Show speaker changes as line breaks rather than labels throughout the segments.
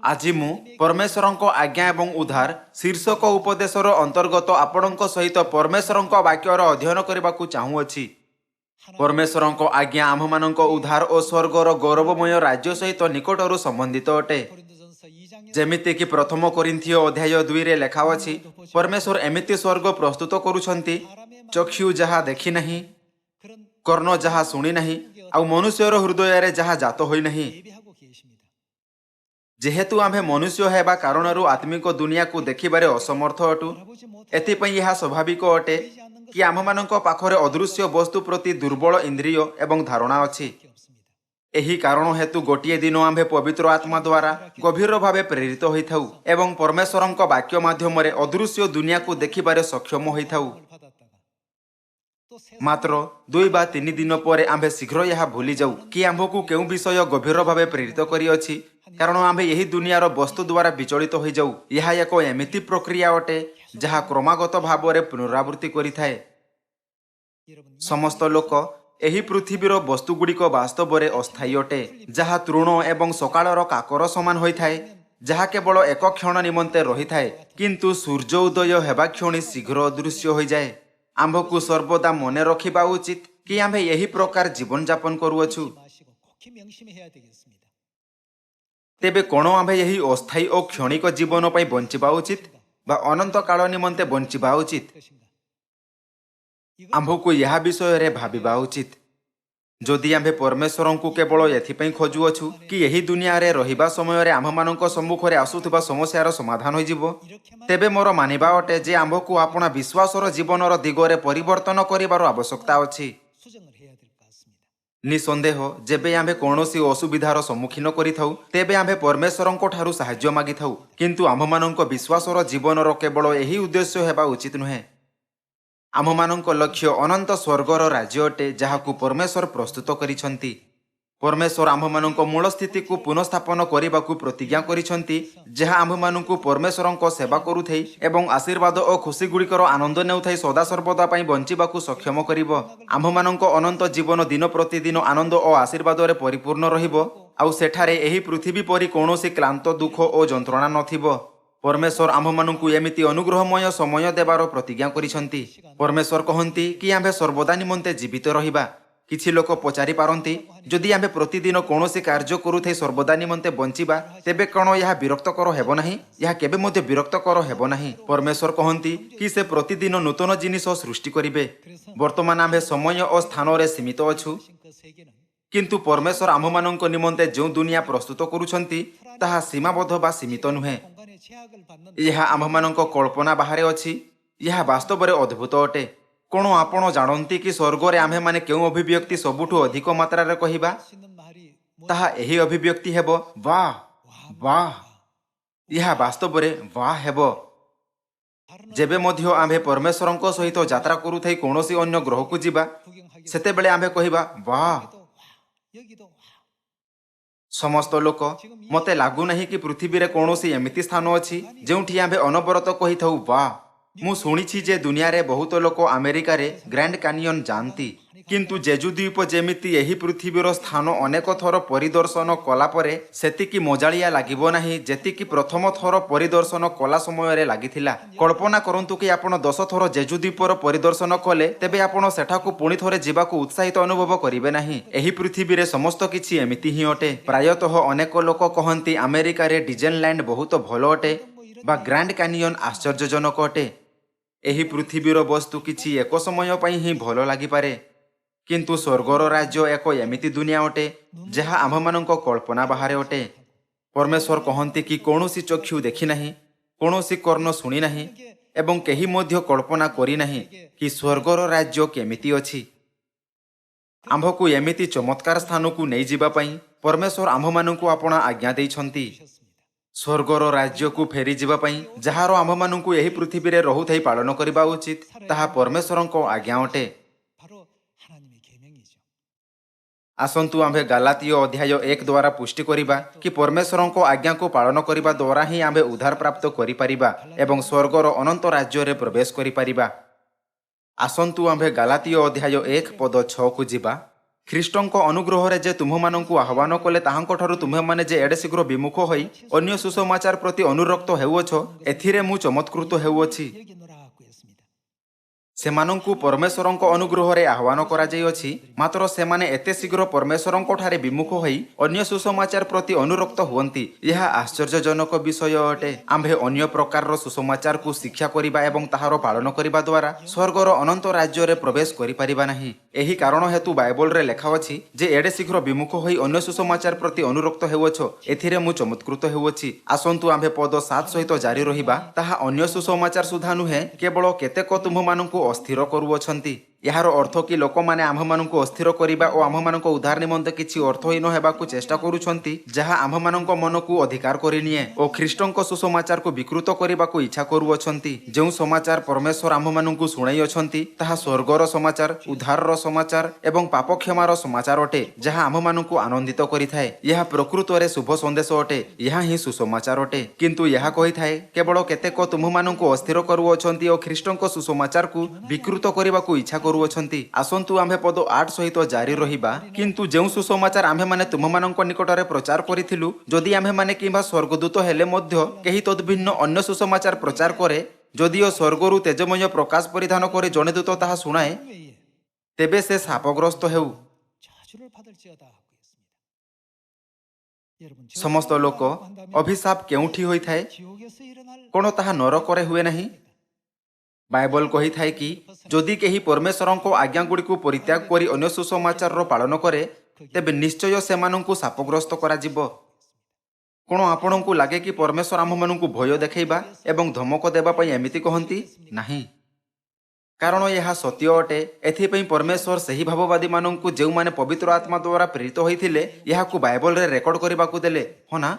আজি मु परमेश्वरंको आज्ञा एवं उद्धार शीर्षक उपदेशर अंतर्गत आपणक सहित परमेश्वरंको वाक्यर अध्ययन करने चाहूँगी। परमेश्वरंको आज्ञा आममानंको उद्धार और स्वर्गर गौरवमय राज्य सहित निकटरू संबंधित अटे। जेमिति कि प्रथम कोरिन्थिय अध्याय 2 रे लेखा अछि, परमेश्वर एमिति स्वर्ग प्रस्तुत करुछंती, चक्षु जहा देखि नहीं, कर्ण जहा सुनी नहीं, आउ मनुष्यर हृदय रे जहा जात होई नहीं। जेहेतु आम्हे मनुष्य हेबा कारणरू आत्मिक दुनिया को देखिबारे असमर्थ अटु, एथिपई यह स्वाभाविक अटे कि आममानंक पाखरे अदृश्य वस्तु प्रति दुर्बल इंद्रिय एवं धारणा अछि। एही कारण हेतु गोटिए दिन आम्भे पवित्र आत्मा द्वारा गभीर भावे प्रेरित होइथाउ एवं परमेश्वरंक वाक्य माध्यम रे अदृश्य दुनिया को देखिबारे सक्षम होइथाउ। मात्र 2 वा 3 दिन पर आम्भे शीघ्र यह भूली जाऊ कि आम्भकू केउ विषय गभीर भावे प्रेरित करी अछि, कारण आम्भे यही दुनियार वस्तु द्वारा विचलित हो जाऊ। यह एक एमिति प्रक्रिया अटे जहा क्रमागत भाव रे पुनरावृत्ति करिथाए। समस्त लोक एही पृथ्वीर वस्तुगुड़िक वास्तव रे अस्थायी अटे, जहा तृण एवं सकाळर काकर समान होइथाए, जहा केवल एक क्षण निमंते रहिथाए, किंतु सूर्य उदय हेबा क्षणी शीघ्र अदृश्य हो जाए। आम्भकू सर्वदा मने रखिबा उचित कि आम्भे यही प्रकार जीवन यापन करुअछु। तेबे कोण आम्भे यही अस्थायी और क्षणिक जीवन पई बंचिबा उचित बा अनंत काल निमंते बंचिबा उचित? आम्भकू यह विषय रे भाबिबा उचित। जदि आम्भे परमेश्वर को केवल एथिपई खोजुअछु कि यही दुनिया रे रहिबा समय रे आम्भमानंक सम्मुखरे आसुथिबा समस्यार समाधान होई जिवो, तेबे मोर मानिबा अटे जे आम्भकू आपणा विश्वासर जीवनर दिगरे परिवर्तन करिबार आवश्यकता अछि। निसंदेह जेबे आम्भे कौनसी असुविधार सम्मुखीन करिथाउ, तेबे आम्भे परमेश्वरंको ठारू साहाय्य मागिथाउ, किंतु आम्भमानंक विश्वासर जीवनर केवल यही उद्देश्य हेबा उचित नुहे। आममानंक लक्ष्य अनंत स्वर्गर राज्य अटे जहाकू परमेश्वर प्रस्तुत करिछंती। परमेश्वर आममानंक मूल स्थिति को पुनस्थापन करिबाकू प्रतिज्ञा करिछंती, जहा आममानंकू परमेश्वरंक सेवा करुथै एवं आशीर्वाद और खुशी गुड़िकर आनंद नेउथै सदा सर्वदा पई बंचिबाकू सक्षम करिवो। आममानंक अनंत जीवन दिन प्रतिदिन आनंद और आशीर्वाद रे परिपूर्ण रहिबो, आउ सेठारे एही पृथ्वी परि कौनसी क्लांत दुख और जंत्रणा नथिबो। परमेश्वर आम्भमानंकू एमिति अनुग्रहमय समय देवार प्रतिज्ञा करिछंती। परमेश्वर कहंती कि आम्भे सर्वदा निमंते जीवित रहिबा। किछि लोक पचारि पारंती, जदि आम्भे प्रतिदिन कौनसी कार्य करुथै सर्वदा निमंते बंचिबा, तेबे कण यह विरक्तकर हेबो नाही? यह केबे मध्ये विरक्तकर हेबो नाही। परमेश्वर कहंती कि से प्रतिदिन नूतन जिनिस सृष्टि करिवे। वर्तमान आम्भे समय और स्थान रे सीमित अछु, किंतु परमेश्वर आम्भमानंक निमंते जो दुनिया प्रस्तुत करुछंती ताहा सीमाबद्ध बा सीमित नुहे। यह आम्भमानंक कल्पना बाहरे अछि। यह वास्तव रे अद्भुत अटे। कोण आपण जानती कि स्वर्ग रे आम्भे माने केउ अभिव्यक्ति सबुठु अधिक मात्रा रे कहिबा? ताहा एही अभिव्यक्ति हेबो वाह वाह। यह वास्तव रे वाह हेबो। जेबे मध्य आम्भे परमेश्वरंक सहित यात्रा करुथै कौनसी अन्य ग्रह को जिबा, सेतेबेले आम्भे कहिबा वाह। समस्त लोक मते लागू नहीं कि पृथ्वी रे कौनसी एमिति स्थान अछि जेउठी आम्भे अनवरत कहिथाउ वाह। मु सुनिछि जे दुनिया रे बहुत लोक अमेरिका रे ग्रैंड कैनियन जानती, किंतु जेजू द्वीप जेमिति एही पृथ्वीर स्थान अनेक थर परिदर्शन कला परे सेतिकी मजालिया लागिबो नाही जेतिकी प्रथम थर परिदर्शन कला समय रे लागिथिला। कल्पना करंतु कि आपण 10 थर जेजू द्वीपर परिदर्शन कले, तेबे आपण सेठाकू पुणी थरे जीवाकू उत्साहित अनुभव करिवे नाही। एही पृथ्वी रे समस्त किछि एमिति ही अटे। प्रायतः अनेक लोक कहंती अमेरिका रे डिज्नीलैंड बहुत भलो अटे बा ग्रैंड कैनियन आश्चर्यजनक अटे। एही पृथ्वीर वस्तु किछि एक समय पई ही भलो लागि पारे, किंतु स्वर्गर राज्य एक एमिति दुनिया अटे जहा आम्भमानंक कल्पना बाहरे अटे। परमेश्वर कहंती कि कौनसी चक्षु देखि नाही, कौनसी कर्ण सुनी नाही एवं केही मध्य कल्पना करी नाही कि स्वर्गर राज्य केमिति अछि। आम्भकू एमिति चमत्कार स्थान को नहीं जिबा पई परमेश्वर आम्भमानंकू आपणा आज्ञा दैछंती। स्वर्गर राज्य को फेरी जिबा पई जहार आम्भमानंकू एही पृथ्वी रे रहुथै पालन करिबा उचित, ताहा परमेश्वरंक आज्ञा अटे। आसंतु आम्भे गलातीय अध्याय 1 द्वारा पुष्टि करिबा कि परमेश्वरंक आज्ञा को पालन करिबा द्वारा ही आम्भे उद्धार प्राप्त करि परिबा एवं स्वर्गर अनंत राज्य रे प्रवेश करि परिबा। आसंतु आम्भे गलातीय अध्याय 1 पद 6 को जिबा। ଖ୍ରୀଷ୍ଟଙ୍କ ଅନୁଗ୍ରହରେ ଯେ ତୁମମାନଙ୍କୁ ଆହ୍ୱାନ କଲେ ତାହାଙ୍କଠାରୁ ତୁମେମାନେ ଯେ ଏଡ଼େ ଶୀଘ୍ର ବିମୁଖ ହୋଇ ଅନ୍ୟ ସୁସମାଚାର ପ୍ରତି ଅନୁରକ୍ତ ହେଉଅଛ, ଏଥିରେ ମୁଁ ଚମତ୍କୃତ ହେଉଅଛି।
여기 노라고 했습니다.
ସେମାନଙ୍କୁ ପରମେଶ୍ୱରଙ୍କ ଅନୁଗ୍ରହରେ ଆହ୍ୱାନ କରାଯାଇଅଛି, ମାତ୍ର ସେମାନେ ଏତେ ଶୀଘ୍ର ପରମେଶ୍ୱରଙ୍କଠାରେ ବିମୁଖ ହୋଇ ଅନ୍ୟ ସୁସମାଚାର ପ୍ରତି ଅନୁରକ୍ତ ହୁଅନ୍ତି। ଏହା ଆଶ୍ଚର୍ଯ୍ୟଜନକ ବିଷୟ ଅଟେ। ଆମ୍ଭେ ଅନ୍ୟ ପ୍ରକାରର ସୁସମାଚାରକୁ ଶିକ୍ଷା କରିବା ଏବଂ ତାହାର ପାଳନ କରିବା ଦ୍ୱାରା ସ୍ୱର୍ଗର ଅନନ୍ତ ରାଜ୍ୟରେ ପ୍ରବେଶ କରିପାରିବା ନାହିଁ। ଏହି କାରଣ ହେତୁ ବାଇବଲରେ ଲେଖା ଅଛି ଯେ ଏଡ଼େ ଶୀଘ୍ର ବିମୁଖ ହୋଇ ଅନ୍ୟ ସୁସମାଚାର ପ୍ରତି ଅନୁରକ୍ତ ହେଉଅଛ, ଏଥିରେ ମୁଁ ଚମତ୍କୃତ ହେଉଅଛି। ଆସନ୍ତୁ ଆମ୍ଭେ ପଦ 7 ସହିତ ଜାରି ରହିବା। ତାହା ଅନ୍ୟ ସୁସମାଚାର ସୁଦ୍ଧା ନୁହେଁ, କେବଳ କେତେକ ତୁମ୍ଭମାନଙ୍କୁ ଅସ୍ଥିର କରୁଅଛନ୍ତି। ଏହାର ଅର୍ଥ କି ଲୋକମାନେ ଆମ୍ଭମାନଙ୍କୁ ଅସ୍ଥିର କରିବା ଓ ଆମ୍ଭମାନଙ୍କ ଉଦ୍ଧାର ନିମନ୍ତେ କିଛି ଅର୍ଥହୀନ ହେବାକୁ ଚେଷ୍ଟା କରୁଛନ୍ତି, ଯାହା ଆମ୍ଭମାନଙ୍କ ମନକୁ ଅଧିକାର କରିନିଏ ଓ ଖ୍ରୀଷ୍ଟଙ୍କ ସୁସମାଚାରକୁ ବିକୃତ କରିବାକୁ ଇଚ୍ଛା କରୁଅଛନ୍ତି। ଯେଉଁ ସମାଚାର ପରମେଶ୍ୱର ଆମ୍ଭମାନଙ୍କୁ ଶୁଣାଇଅଛନ୍ତି, ତାହା ସ୍ୱର୍ଗର ସମାଚାର, ଉଦ୍ଧାରର ସମାଚାର ଏବଂ ପାପ କ୍ଷମାର ସମାଚାର ଅଟେ, ଯାହା ଆମ୍ଭମାନଙ୍କୁ ଆନନ୍ଦିତ କରିଥାଏ। ଏହା ପ୍ରକୃତରେ ଶୁଭ ସନ୍ଦେଶ ଅଟେ। ଏହା ହିଁ ସୁସମାଚାର ଅଟେ। କିନ୍ତୁ ଏହା କହିଥାଏ, କେବଳ କେତେକ ତୁମ୍ଭମାନଙ୍କୁ ଅସ୍ଥିର କରୁଅଛନ୍ତି ଓ ଖ୍ରୀଷ୍ଟଙ୍କ ସୁସମାଚାରକୁ ବିକୃତ କରିବାକୁ ଇଚ୍ଛା କରୁଅଛନ୍ତି। ଆସନ୍ତୁ ଆମ୍ଭେ ପଦ 8 ସହିତ ଜାରି ରହିବା। କିନ୍ତୁ ଯେଉଁ ସୁସମାଚାର ଆମ୍ଭେମାନେ ତୁମମାନଙ୍କ ନିକଟରେ ପ୍ରଚାର କରିଥିଲୁ, ଯଦି ଆମ୍ଭେମାନେ କିମ୍ବା ସ୍ୱର୍ଗଦୂତ ହେଲେ ମଧ୍ୟ କେହି ତଦ୍ଭିନ୍ନ ଅନ୍ୟ ସୁସମାଚାର ପ୍ରଚାର କରେ, ଯଦିଓ ସ୍ୱର୍ଗରୁ ତେଜମୟ ପ୍ରକାଶ ପରିଧାନ କରି ଜଣେ ଦୂତ ତାହା ଶୁଣାଏ,
외에
ତେବେ ସେ ଶାପଗ୍ରସ୍ତ ହେଉ।
저주를 받을지어다 하고 했습니다. 여러분,
ସମସ୍ତ ଲୋକ ଅଭିଶାପ କେଉଁଠି ହୋଇଥାଏ?
지옥에서 일어날
କ'ଣ ତାହା ନରକରେ ହୁଏ ନାହିଁ? ବାଇବଲ କହିଥାଏ କି ଯଦି କେହି ପରମେଶ୍ୱରଙ୍କ ଆଜ୍ଞାଗୁଡ଼ିକୁ ପରିତ୍ୟାଗ କରି ଅନ୍ୟ ସୁସମାଚାରର ପାଳନ କରେ, ତେବେ ନିଶ୍ଚୟ ସେମାନଙ୍କୁ ଶାପଗ୍ରସ୍ତ କରାଯିବ। କ'ଣ ଆପଣଙ୍କୁ ଲାଗେ କି ପରମେଶ୍ୱର ଆମ୍ଭମାନଙ୍କୁ ଭୟ ଦେଖାଇବା ଏବଂ ଧମକ ଦେବା ପାଇଁ ଏମିତି କହନ୍ତି? ନାହିଁ, କାରଣ ଏହା ସତ୍ୟ ଅଟେ। ଏଥିପାଇଁ ପରମେଶ୍ୱର ସେହି ଭାବବାଦୀମାନଙ୍କୁ ଯେଉଁମାନେ ପବିତ୍ର ଆତ୍ମା ଦ୍ୱାରା ପ୍ରେରିତ ହୋଇଥିଲେ, ଏହାକୁ ବାଇବଲରେ ରେକର୍ଡ କରିବାକୁ ଦେଲେ। ହଁ ନା?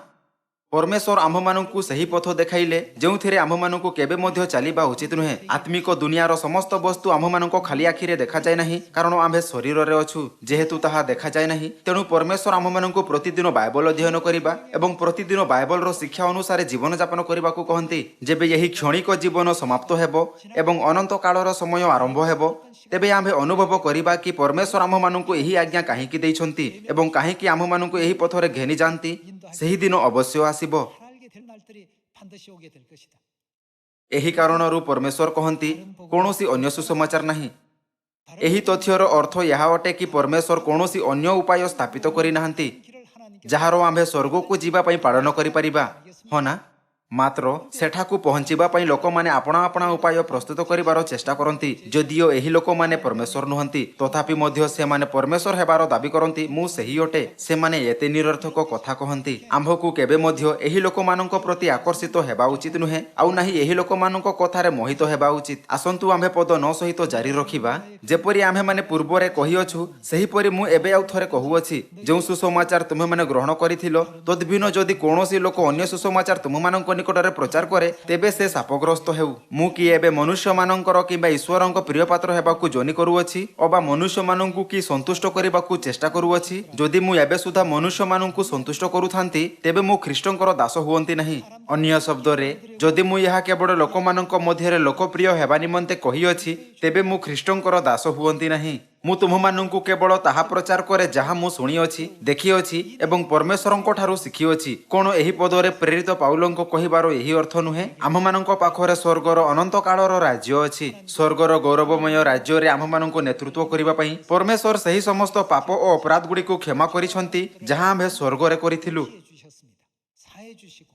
ପରମେଶ୍ୱର ଆମ୍ଭମାନଙ୍କୁ ସେହି ପଥ ଦେଖାଇଲେ ଯେଉଁଥିରେ ଆମ୍ଭମାନଙ୍କୁ କେବେ ମଧ୍ୟ ଚାଲିବା ଉଚିତ ନୁହେଁ। ଆତ୍ମିକ ଦୁନିଆର ସମସ୍ତ ବସ୍ତୁ ଆମ୍ଭମାନଙ୍କ ଖାଲି ଆଖିରେ ଦେଖାଯାଏ ନାହିଁ, କାରଣ ଆମ୍ଭେ ଶରୀରରେ ଅଛୁ। ଯେହେତୁ ତାହା ଦେଖାଯାଏ ନାହିଁ, ତେଣୁ ପରମେଶ୍ୱର ଆମ୍ଭମାନଙ୍କୁ ପ୍ରତିଦିନ ବାଇବଲ ଅଧ୍ୟୟନ କରିବା ଏବଂ ପ୍ରତିଦିନ ବାଇବଲର ଶିକ୍ଷା ଅନୁସାରେ ଜୀବନଯାପନ କରିବାକୁ କହନ୍ତି। ଯେବେ ଏହି କ୍ଷଣିକ ଜୀବନ ସମାପ୍ତ ହେବ ଏବଂ ଅନନ୍ତ କାଳର ସମୟ ଆରମ୍ଭ ହେବ, ତେବେ ଆମ୍ଭେ ଅନୁଭବ କରିବା କି ପରମେଶ୍ୱର ଆମ୍ଭମାନଙ୍କୁ ଏହି ଆଜ୍ଞା କାହିଁକି ଦେଇଛନ୍ତି ଏବଂ କାହିଁକି ଆମ୍ଭମାନଙ୍କୁ ଏହି ପଥରେ ଘେନି ଯାଆନ୍ତି। ସେହି ଦିନ ଅବଶ୍ୟ ଆସିବ।
알게 될 날들이 반드시 오게 될 것이다.
ଏହି କାରଣରୁ ପରମେଶ୍ୱର କହନ୍ତି, କୌଣସି ଅନ୍ୟ ସୁସମାଚାର ନାହିଁ। ଏହି ତଥ୍ୟର ଅର୍ଥ ଏହା ଅଟେ କି ପରମେଶ୍ୱର କୌଣସି ଅନ୍ୟ ଉପାୟ ସ୍ଥାପିତ କରିନାହାନ୍ତି,
길을 하나님께
ଯାହାର ଆମ୍ଭେ ସ୍ୱର୍ଗକୁ ଯିବା ପାଇଁ ପାଳନ କରିପାରିବା। ହଁ ନା? ମାତ୍ର ସେଠାକୁ ପହଞ୍ଚିବା ପାଇଁ ଲୋକମାନେ ଆପଣା ଆପଣା ଉପାୟ ପ୍ରସ୍ତୁତ କରିବାର ଚେଷ୍ଟା କରନ୍ତି। ଯଦିଓ ଏହି ଲୋକମାନେ ପରମେଶ୍ୱର ନୁହନ୍ତି, ତଥାପି ମଧ୍ୟ ସେମାନେ ପରମେଶ୍ୱର ହେବାର ଦାବି କରନ୍ତି। ମୁଁ ସେହି ଅଟେ। ସେମାନେ ଏତେ ନିରର୍ଥକ କଥା କହନ୍ତି। ଆମ୍ଭକୁ କେବେ ମଧ୍ୟ ଏହି ଲୋକମାନଙ୍କ ପ୍ରତି ଆକର୍ଷିତ ହେବା ଉଚିତ ନୁହେଁ, ଆଉ ନାହିଁ ଏହି ଲୋକମାନଙ୍କ କଥାରେ ମୋହିତ ହେବା ଉଚିତ। ଆସନ୍ତୁ ଆମ୍ଭେ ପଦ 9 ସହିତ ଜାରି ରଖିବା। ଯେପରି ଆମ୍ଭେମାନେ ପୂର୍ବରେ କହିଅଛୁ, ସେହିପରି ମୁଁ ଏବେ ଆଉ ଥରେ କହୁଅଛି, ଯେଉଁ ସୁସମାଚାର ତୁମେମାନେ ଗ୍ରହଣ କରିଥିଲ, ତଦ୍ଭିନ୍ନ ଯଦି କୌଣସି ଲୋକ ଅନ୍ୟ ସୁସମାଚାର ତୁମମାନଙ୍କ ନିକଟରେ ପ୍ରଚାର କରେ, ତେବେ ସେ ଶାପଗ୍ରସ୍ତ ହେଉ। ମୁଁ କି ଏବେ ମନୁଷ୍ୟମାନଙ୍କର କିମ୍ବା ଈଶ୍ୱରଙ୍କ ପ୍ରିୟପାତ୍ର ହେବାକୁ ଜନି କରୁଅଛି, ଅବା ମନୁଷ୍ୟମାନଙ୍କୁ କି ସନ୍ତୁଷ୍ଟ କରିବାକୁ ଚେଷ୍ଟା କରୁଅଛି? ଯଦି ମୁଁ ଏବେ ସୁଦ୍ଧା ମନୁଷ୍ୟମାନଙ୍କୁ ସନ୍ତୁଷ୍ଟ କରୁଥାନ୍ତି, ତେବେ ମୁଁ ଖ୍ରୀଷ୍ଟଙ୍କର ଦାସ ହୁଅନ୍ତି ନାହିଁ। ଅନ୍ୟ ଶବ୍ଦରେ, ଯଦି ମୁଁ ଏହା କେବଳ ଲୋକମାନଙ୍କ ମଧ୍ୟରେ ଲୋକପ୍ରିୟ ହେବା ନିମନ୍ତେ କହିଅଛି, ତେବେ ମୁଁ ଖ୍ରୀଷ୍ଟଙ୍କର ଦାସ ହୁଅନ୍ତି ନାହିଁ। ମୁଁ ତୁମମାନଙ୍କୁ କେବଳ ତାହା ପ୍ରଚାର କରେ ଯାହା ମୁଁ ଶୁଣିଅଛି, ଦେଖିଅଛି ଏବଂ ପରମେଶ୍ୱରଙ୍କ ଠାରୁ ଶିଖିଅଛି। କ'ଣ ଏହି ପଦରେ ପ୍ରେରିତ ପାଉଲଙ୍କ କହିବାର ଏହି ଅର୍ଥ ନୁହେଁ? ଆମ୍ଭମାନଙ୍କ ପାଖରେ ସ୍ୱର୍ଗର ଅନନ୍ତ କାଳର ରାଜ୍ୟ ଅଛି। ସ୍ୱର୍ଗର ଗୌରବମୟ ରାଜ୍ୟରେ ଆମ୍ଭମାନଙ୍କୁ ନେତୃତ୍ୱ କରିବା ପାଇଁ ପରମେଶ୍ୱର ସେହି ସମସ୍ତ ପାପ ଓ ଅପରାଧ ଗୁଡ଼ିକୁ କ୍ଷମା କରିଛନ୍ତି, ଯାହା ଆମ୍ଭେ ସ୍ୱର୍ଗରେ କରିଥିଲୁ।
해 주셨습니다. 사해 주시고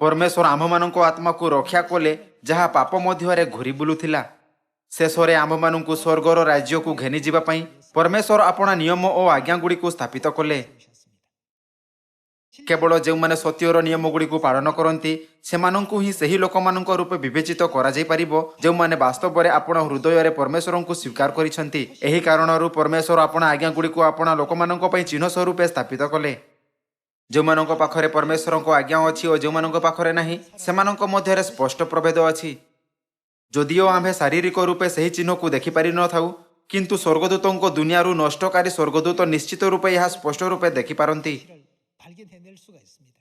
ପରମେଶ୍ୱର ଆମ୍ଭମାନଙ୍କ ଆତ୍ମାକୁ ରକ୍ଷା କଲେ, ଯାହା ପାପ ମଧ୍ୟରେ ଘୁରି ବୁଲୁଥିଲା। ଶେଷରେ ଆମ୍ଭମାନଙ୍କୁ ସ୍ୱର୍ଗର ରାଜ୍ୟକୁ ଘେନିଯିବା ପାଇଁ ପରମେଶ୍ୱର ଆପଣା ନିୟମ ଓ ଆଜ୍ଞାଗୁଡ଼ିକୁ ସ୍ଥାପିତ କଲେ। କେବଳ ଯେଉଁମାନେ ସତ୍ୟର ନିୟମଗୁଡ଼ିକୁ ପାଳନ କରନ୍ତି, ସେମାନଙ୍କୁ ହିଁ ସେହି ଲୋକମାନଙ୍କ ରୂପେ ବିବେଚିତ କରାଯାଇପାରିବ, ଯେଉଁମାନେ ବାସ୍ତବରେ ଆପଣା ହୃଦୟରେ ପରମେଶ୍ୱରଙ୍କୁ ସ୍ୱୀକାର କରିଛନ୍ତି। ଏହି କାରଣରୁ ପରମେଶ୍ୱର ଆପଣା ଆଜ୍ଞାଗୁଡ଼ିକୁ ଆପଣା ଲୋକମାନଙ୍କ ପାଇଁ ଚିହ୍ନ ସ୍ୱରୂପେ ସ୍ଥାପିତ କଲେ। ଯେଉଁମାନଙ୍କ ପାଖରେ ପରମେଶ୍ୱରଙ୍କ ଆଜ୍ଞା ଅଛି ଓ ଯେଉଁମାନଙ୍କ ପାଖରେ ନାହିଁ, ସେମାନଙ୍କ ମଧ୍ୟରେ ସ୍ପଷ୍ଟ ପ୍ରଭେଦ ଅଛି। ଯଦିଓ ଆମ୍ଭେ ଶାରୀରିକ ରୂପେ ସେହି ଚିହ୍ନକୁ ଦେଖିପାରିନଥାଉ, କିନ୍ତୁ ସ୍ୱର୍ଗଦୂତଙ୍କ ଦୁନିଆରୁ ନଷ୍ଟକାରୀ ସ୍ୱର୍ଗଦୂତ ନିଶ୍ଚିତ ରୂପେ ଏହା ସ୍ପଷ୍ଟ ରୂପେ ଦେଖିପାରନ୍ତି।
실을 발견해낼 수가 있습니다.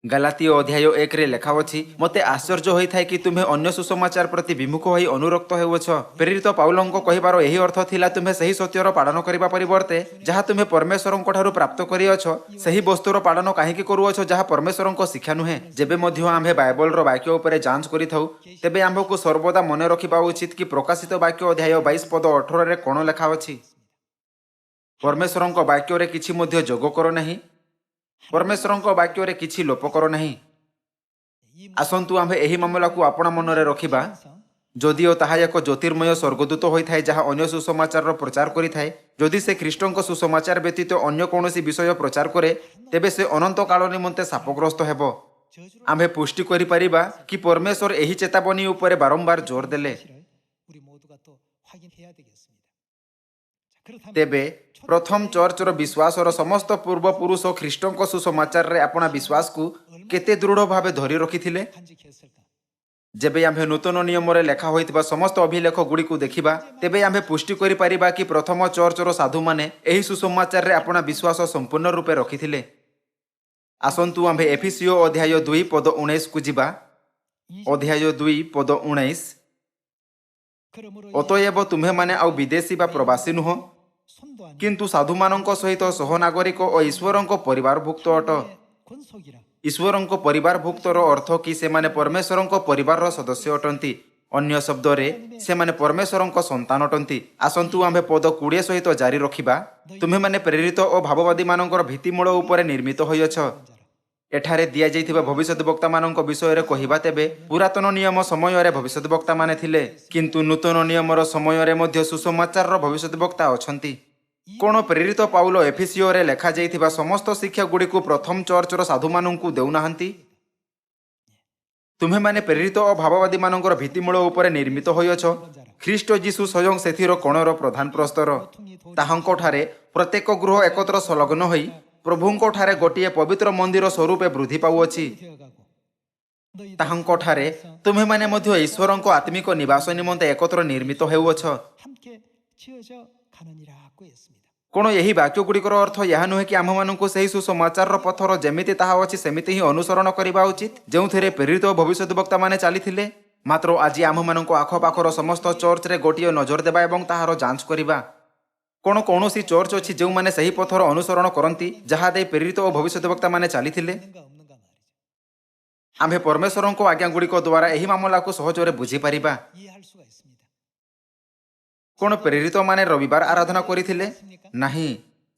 ଗାଲାତୀୟ ଅଧ୍ୟାୟ 1ରେ ଲେଖା ଅଛି, ମୋତେ ଆଶ୍ଚର୍ଯ୍ୟ ହୋଇଥାଏ କି ତୁମେ ଅନ୍ୟ ସୁସମାଚାର ପ୍ରତି ବିମୁଖ ହୋଇ ଅନୁରକ୍ତ ହେଉଅଛ। ପ୍ରେରିତ ପାଉଲଙ୍କ କହିବାର ଏହି ଅର୍ଥ ଥିଲା, ତୁମେ ସେହି ସତ୍ୟର ପାଳନ କରିବା ପରିବର୍ତ୍ତେ ଯାହା ତୁମେ ପରମେଶ୍ୱରଙ୍କ ଠାରୁ ପ୍ରାପ୍ତ କରିଅଛ, ସେହି ବସ୍ତୁର ପାଳନ କାହିଁକି କରୁଅଛ ଯାହା ପରମେଶ୍ୱରଙ୍କ ଶିକ୍ଷା ନୁହେଁ। ଯେବେ ମଧ୍ୟ ଆମ୍ଭେ ବାଇବଲର ବାକ୍ୟ ଉପରେ ଯାଞ୍ଚ କରିଥାଉ, ତେବେ ଆମ୍ଭକୁ ସର୍ବଦା ମନେ ରଖିବା ଉଚିତ କି ପ୍ରକାଶିତ ବାକ୍ୟ ଅଧ୍ୟାୟ 22 ପଦ 18ରେ କ'ଣ ଲେଖା ଅଛି। ପରମେଶ୍ୱରଙ୍କ ବାକ୍ୟରେ କିଛି ମଧ୍ୟ ଯୋଗ କର ନାହିଁ, ପରମେଶ୍ୱରଙ୍କ ବାକ୍ୟରେ କିଛି ଲୋପ କର ନାହିଁ। ଆସନ୍ତୁ ଆମ୍ଭେ ଏହି ମାମଲାକୁ ଆପଣା ମନରେ ରଖିବା। ଯଦିଓ ତାହା ଏକ ଜ୍ୟୋତିର୍ମୟ ସ୍ୱର୍ଗଦୂତ ହୋଇଥାଏ ଯାହା ଅନ୍ୟ ସୁସମାଚାରର ପ୍ରଚାର କରିଥାଏ, ଯଦି ସେ ଖ୍ରୀଷ୍ଟଙ୍କ ସୁସମାଚାର ବ୍ୟତୀତ ଅନ୍ୟ କୌଣସି ବିଷୟ ପ୍ରଚାର କରେ, ତେବେ ସେ ଅନନ୍ତ କାଳ ନିମନ୍ତେ ଶାପଗ୍ରସ୍ତ ହେବ। ଆମ୍ଭେ ପୁଷ୍ଟି କରିପାରିବା କି ପରମେଶ୍ୱର ଏହି ଚେତାବନୀ ଉପରେ ବାରମ୍ବାର ଜୋର ଦେଲେ।
우리 모두가 또 확인해야 되겠습니다. 자, 그렇다면
ତେବେ ପ୍ରଥମ ଚର୍ଚ୍ଚର ବିଶ୍ୱାସର ସମସ୍ତ ପୂର୍ବପୁରୁଷ ଖ୍ରୀଷ୍ଟଙ୍କ ସୁସମାଚାରରେ ଆପଣା ବିଶ୍ୱାସକୁ କେତେ ଦୃଢ଼ ଭାବେ ଧରି ରଖିଥିଲେ?
간직했을까?
ଯେବେ ଆମ୍ଭେ ନୂତନ ନିୟମରେ ଲେଖା ହୋଇଥିବା ସମସ୍ତ ଅଭିଲେଖ ଗୁଡ଼ିକୁ ଦେଖିବା, ତେବେ ଆମ୍ଭେ ପୁଷ୍ଟି କରିପାରିବା କି ପ୍ରଥମ ଚର୍ଚ୍ଚର ସାଧୁମାନେ ଏହି ସୁସମାଚାରରେ ଆପଣା ବିଶ୍ୱାସ ସମ୍ପୂର୍ଣ୍ଣ ରୂପେ ରଖିଥିଲେ। ଆସନ୍ତୁ ଆମ୍ଭେ ଏଫିସିଓ ଅଧ୍ୟାୟ 2 ପଦ 19କୁ ଯିବା। ଅଧ୍ୟାୟ 2 ପଦ 19।
그러므로
ଅତଏବ ତୁମେମାନେ ଆଉ ବିଦେଶୀ ବା ପ୍ରବାସୀ ନୁହଁ,
손도 안
କିନ୍ତୁ ସାଧୁମାନଙ୍କ ସହିତ ସହନାଗରିକ ଓ ଈଶ୍ୱରଙ୍କ ପରିବାରଭୁକ୍ତ ଅଟ।
권속이라.
ଈଶ୍ୱରଙ୍କ ପରିବାରଭୁକ୍ତର ଅର୍ଥ କି ସେମାନେ ପରମେଶ୍ୱରଙ୍କ ପରିବାରର ସଦସ୍ୟ ଅଟନ୍ତି। ଅନ୍ୟ ଶବ୍ଦରେ ସେମାନେ ପରମେଶ୍ୱରଙ୍କ ସନ୍ତାନ ଅଟନ୍ତି। ଆସନ୍ତୁ ଆମ୍ଭେ ପଦ 20 ସହିତ ଜାରି ରଖିବା। ତୁମେମାନେ ପ୍ରେରିତ ଓ ଭାବବାଦୀମାନଙ୍କର ଭିତ୍ତିମୂଳ ଉପରେ ନିର୍ମିତ ହୋଇଅଛ। ଏଠାରେ ଦିଆଯାଇଥିବା ଭବିଷ୍ୟଦ୍ବକ୍ତାମାନଙ୍କ ବିଷୟରେ କହିବା, ତେବେ ପୁରାତନ ନିୟମ ସମୟରେ ଭବିଷ୍ୟଦ୍ବକ୍ତାମାନେ ଥିଲେ, କିନ୍ତୁ ନୂତନ ନିୟମର ସମୟରେ ମଧ୍ୟ ସୁସମାଚାରର ଭବିଷ୍ୟଦ୍ବକ୍ତା ଅଛନ୍ତି। କ'ଣ ପ୍ରେରିତ ପାଉଲ ଏଫିସିଓରେ ଲେଖାଯାଇଥିବା ସମସ୍ତ ଶିକ୍ଷା ଗୁଡ଼ିକୁ ପ୍ରଥମ ଚର୍ଚ୍ଚର ସାଧୁମାନଙ୍କୁ ଦେଉନାହାନ୍ତି? ତୁମେମାନେ ପ୍ରେରିତ ଓ ଭାବବାଦୀମାନଙ୍କର ଭିତ୍ତିମୂଳ ଉପରେ ନିର୍ମିତ ହୋଇଅଛ। ଖ୍ରୀଷ୍ଟ ଯୀଶୁ ସ୍ୱୟଂ ସେଥିର କୋଣର ପ୍ରଧାନ ପ୍ରସ୍ତର। ତାହାଙ୍କଠାରେ ପ୍ରତ୍ୟେକ ଗୃହ ଏକତ୍ର ସଂଲଗ୍ନ ହୋଇ ପ୍ରଭୁଙ୍କଠାରେ ଗୋଟିଏ ପବିତ୍ର ମନ୍ଦିର ସ୍ୱରୂପେ ବୃଦ୍ଧି ପାଉଅଛି।
되어가고 너희
ତାହାଙ୍କଠାରେ ତୁମେମାନେ ମଧ୍ୟ ଈଶ୍ୱରଙ୍କ ଆତ୍ମିକ ନିବାସ ନିମନ୍ତେ ଏକତ୍ର ନିର୍ମିତ ହେଉଅଛ।
함께 지어져 가느니라고 했습니다.
କ'ଣ ଏହି ବାକ୍ୟ ଗୁଡ଼ିକର ଅର୍ଥ ଏହା ନୁହେଁ କି ଆମ୍ଭମାନଙ୍କୁ ସେହି ସୁସମାଚାରର ପଥର ଯେମିତି ତାହା ଅଛି ସେମିତି ହିଁ ଅନୁସରଣ କରିବା ଉଚିତ, ଯେଉଁଥିରେ ପ୍ରେରିତ ଓ ଭବିଷ୍ୟଦ୍ବକ୍ତାମାନେ ଚାଲିଥିଲେ? ମାତ୍ର ଆଜି ଆମ୍ଭମାନଙ୍କ ଆଖପାଖର ସମସ୍ତ ଚର୍ଚ୍ଚରେ ଗୋଟିଏ ନଜର ଦେବା ଏବଂ ତାହାର ଯାଞ୍ଚ କରିବା। କ'ଣ କୌଣସି ଚର୍ଚ୍ଚ ଅଛି ଯେଉଁମାନେ ସେହି ପଥର ଅନୁସରଣ କରନ୍ତି ଯାହା ଦେଇ ପ୍ରେରିତ ଓ ଭବିଷ୍ୟଦ୍ବକ୍ତାମାନେ ଚାଲିଥିଲେ?
있는가 없는가 말이죠.
ଆମ୍ଭେ ପରମେଶ୍ୱରଙ୍କ ଆଜ୍ଞାଗୁଡ଼ିକ ଦ୍ୱାରା ଏହି ମାମଲାକୁ ସହଜରେ ବୁଝିପାରିବା।
이해할 수가 있습니다.
କ'ଣ ପ୍ରେରିତମାନେ ରବିବାର ଆରାଧନା କରିଥିଲେ? ନାହିଁ,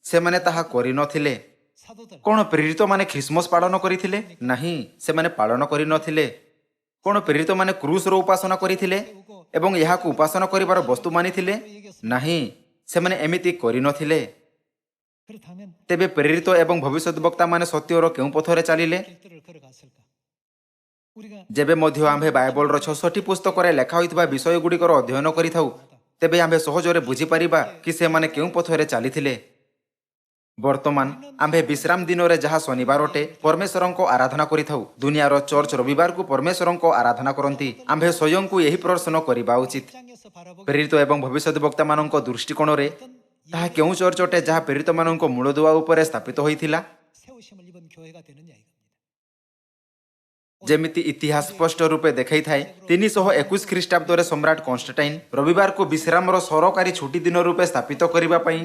ସେମାନେ ତାହା କରିନଥିଲେ।
사도들
କ'ଣ ପ୍ରେରିତମାନେ ଖ୍ରୀଷ୍ଟମାସ ପାଳନ କରିଥିଲେ? ନାହିଁ, ସେମାନେ ପାଳନ କରିନଥିଲେ। କ'ଣ ପ୍ରେରିତମାନେ କ୍ରୁସର ଉପାସନା କରିଥିଲେ ଏବଂ ଏହାକୁ ଉପାସନା କରିବାର ବସ୍ତୁ ମାନିଥିଲେ? ନାହିଁ, ସେମାନେ ଏମିତି କରିନଥିଲେ।
그렇다면
ତେବେ ପ୍ରେରିତ ଏବଂ ଭବିଷ୍ୟଦ୍ବକ୍ତାମାନେ ସତ୍ୟର କେଉଁ ପଥରେ ଚାଲିଲେ?
길들을 걸어갔을까? 우리가
ଯେବେ ମଧ୍ୟ ଆମ୍ଭେ ବାଇବଲର 66 ପୁସ୍ତକରେ ଲେଖା ହୋଇଥିବା ବିଷୟଗୁଡ଼ିକର ଅଧ୍ୟୟନ କରିଥାଉ, ତେବେ ଆମ୍ଭେ ସହଜରେ ବୁଝିପାରିବା କି ସେମାନେ କେଉଁ ପଥରେ ଚାଲିଥିଲେ। ବର୍ତ୍ତମାନ ଆମ୍ଭେ ବିଶ୍ରାମ ଦିନରେ ଯାହା ଶନିବାର ଅଟେ, ପରମେଶ୍ୱରଙ୍କ ଆରାଧନା କରିଥାଉ। ଦୁନିଆର ଚର୍ଚ୍ଚ ରବିବାରକୁ ପରମେଶ୍ୱରଙ୍କ ଆରାଧନା କରନ୍ତି। ଆମ୍ଭେ ସ୍ୱୟଂକୁ ଏହି ପ୍ରଶ୍ନ କରିବା ଉଚିତ।
장에서 바라보고
ପ୍ରେରିତ ଏବଂ ଭବିଷ୍ୟଦ୍ବକ୍ତାମାନଙ୍କ ଦୃଷ୍ଟିକୋଣରେ ତାହା କେଉଁ ଚର୍ଚ୍ଚ ଅଟେ ଯାହା ପ୍ରେରିତମାନଙ୍କ ମୂଳଦୁଆ ଉପରେ ସ୍ଥାପିତ ହୋଇଥିଲା?
세우심을 입은 교회가 되느냐 이겁니다.
ଯେମିତି ଇତିହାସ ସ୍ପଷ୍ଟ ରୂପେ ଦେଖାଇଥାଏ, 321 ଖ୍ରୀଷ୍ଟାବ୍ଦରେ ସମ୍ରାଟ କନଷ୍ଟାଣ୍ଟାଇନ ରବିବାରକୁ ବିଶ୍ରାମର ସରକାରୀ ଛୁଟି ଦିନ ରୂପେ ସ୍ଥାପିତ କରିବା ପାଇଁ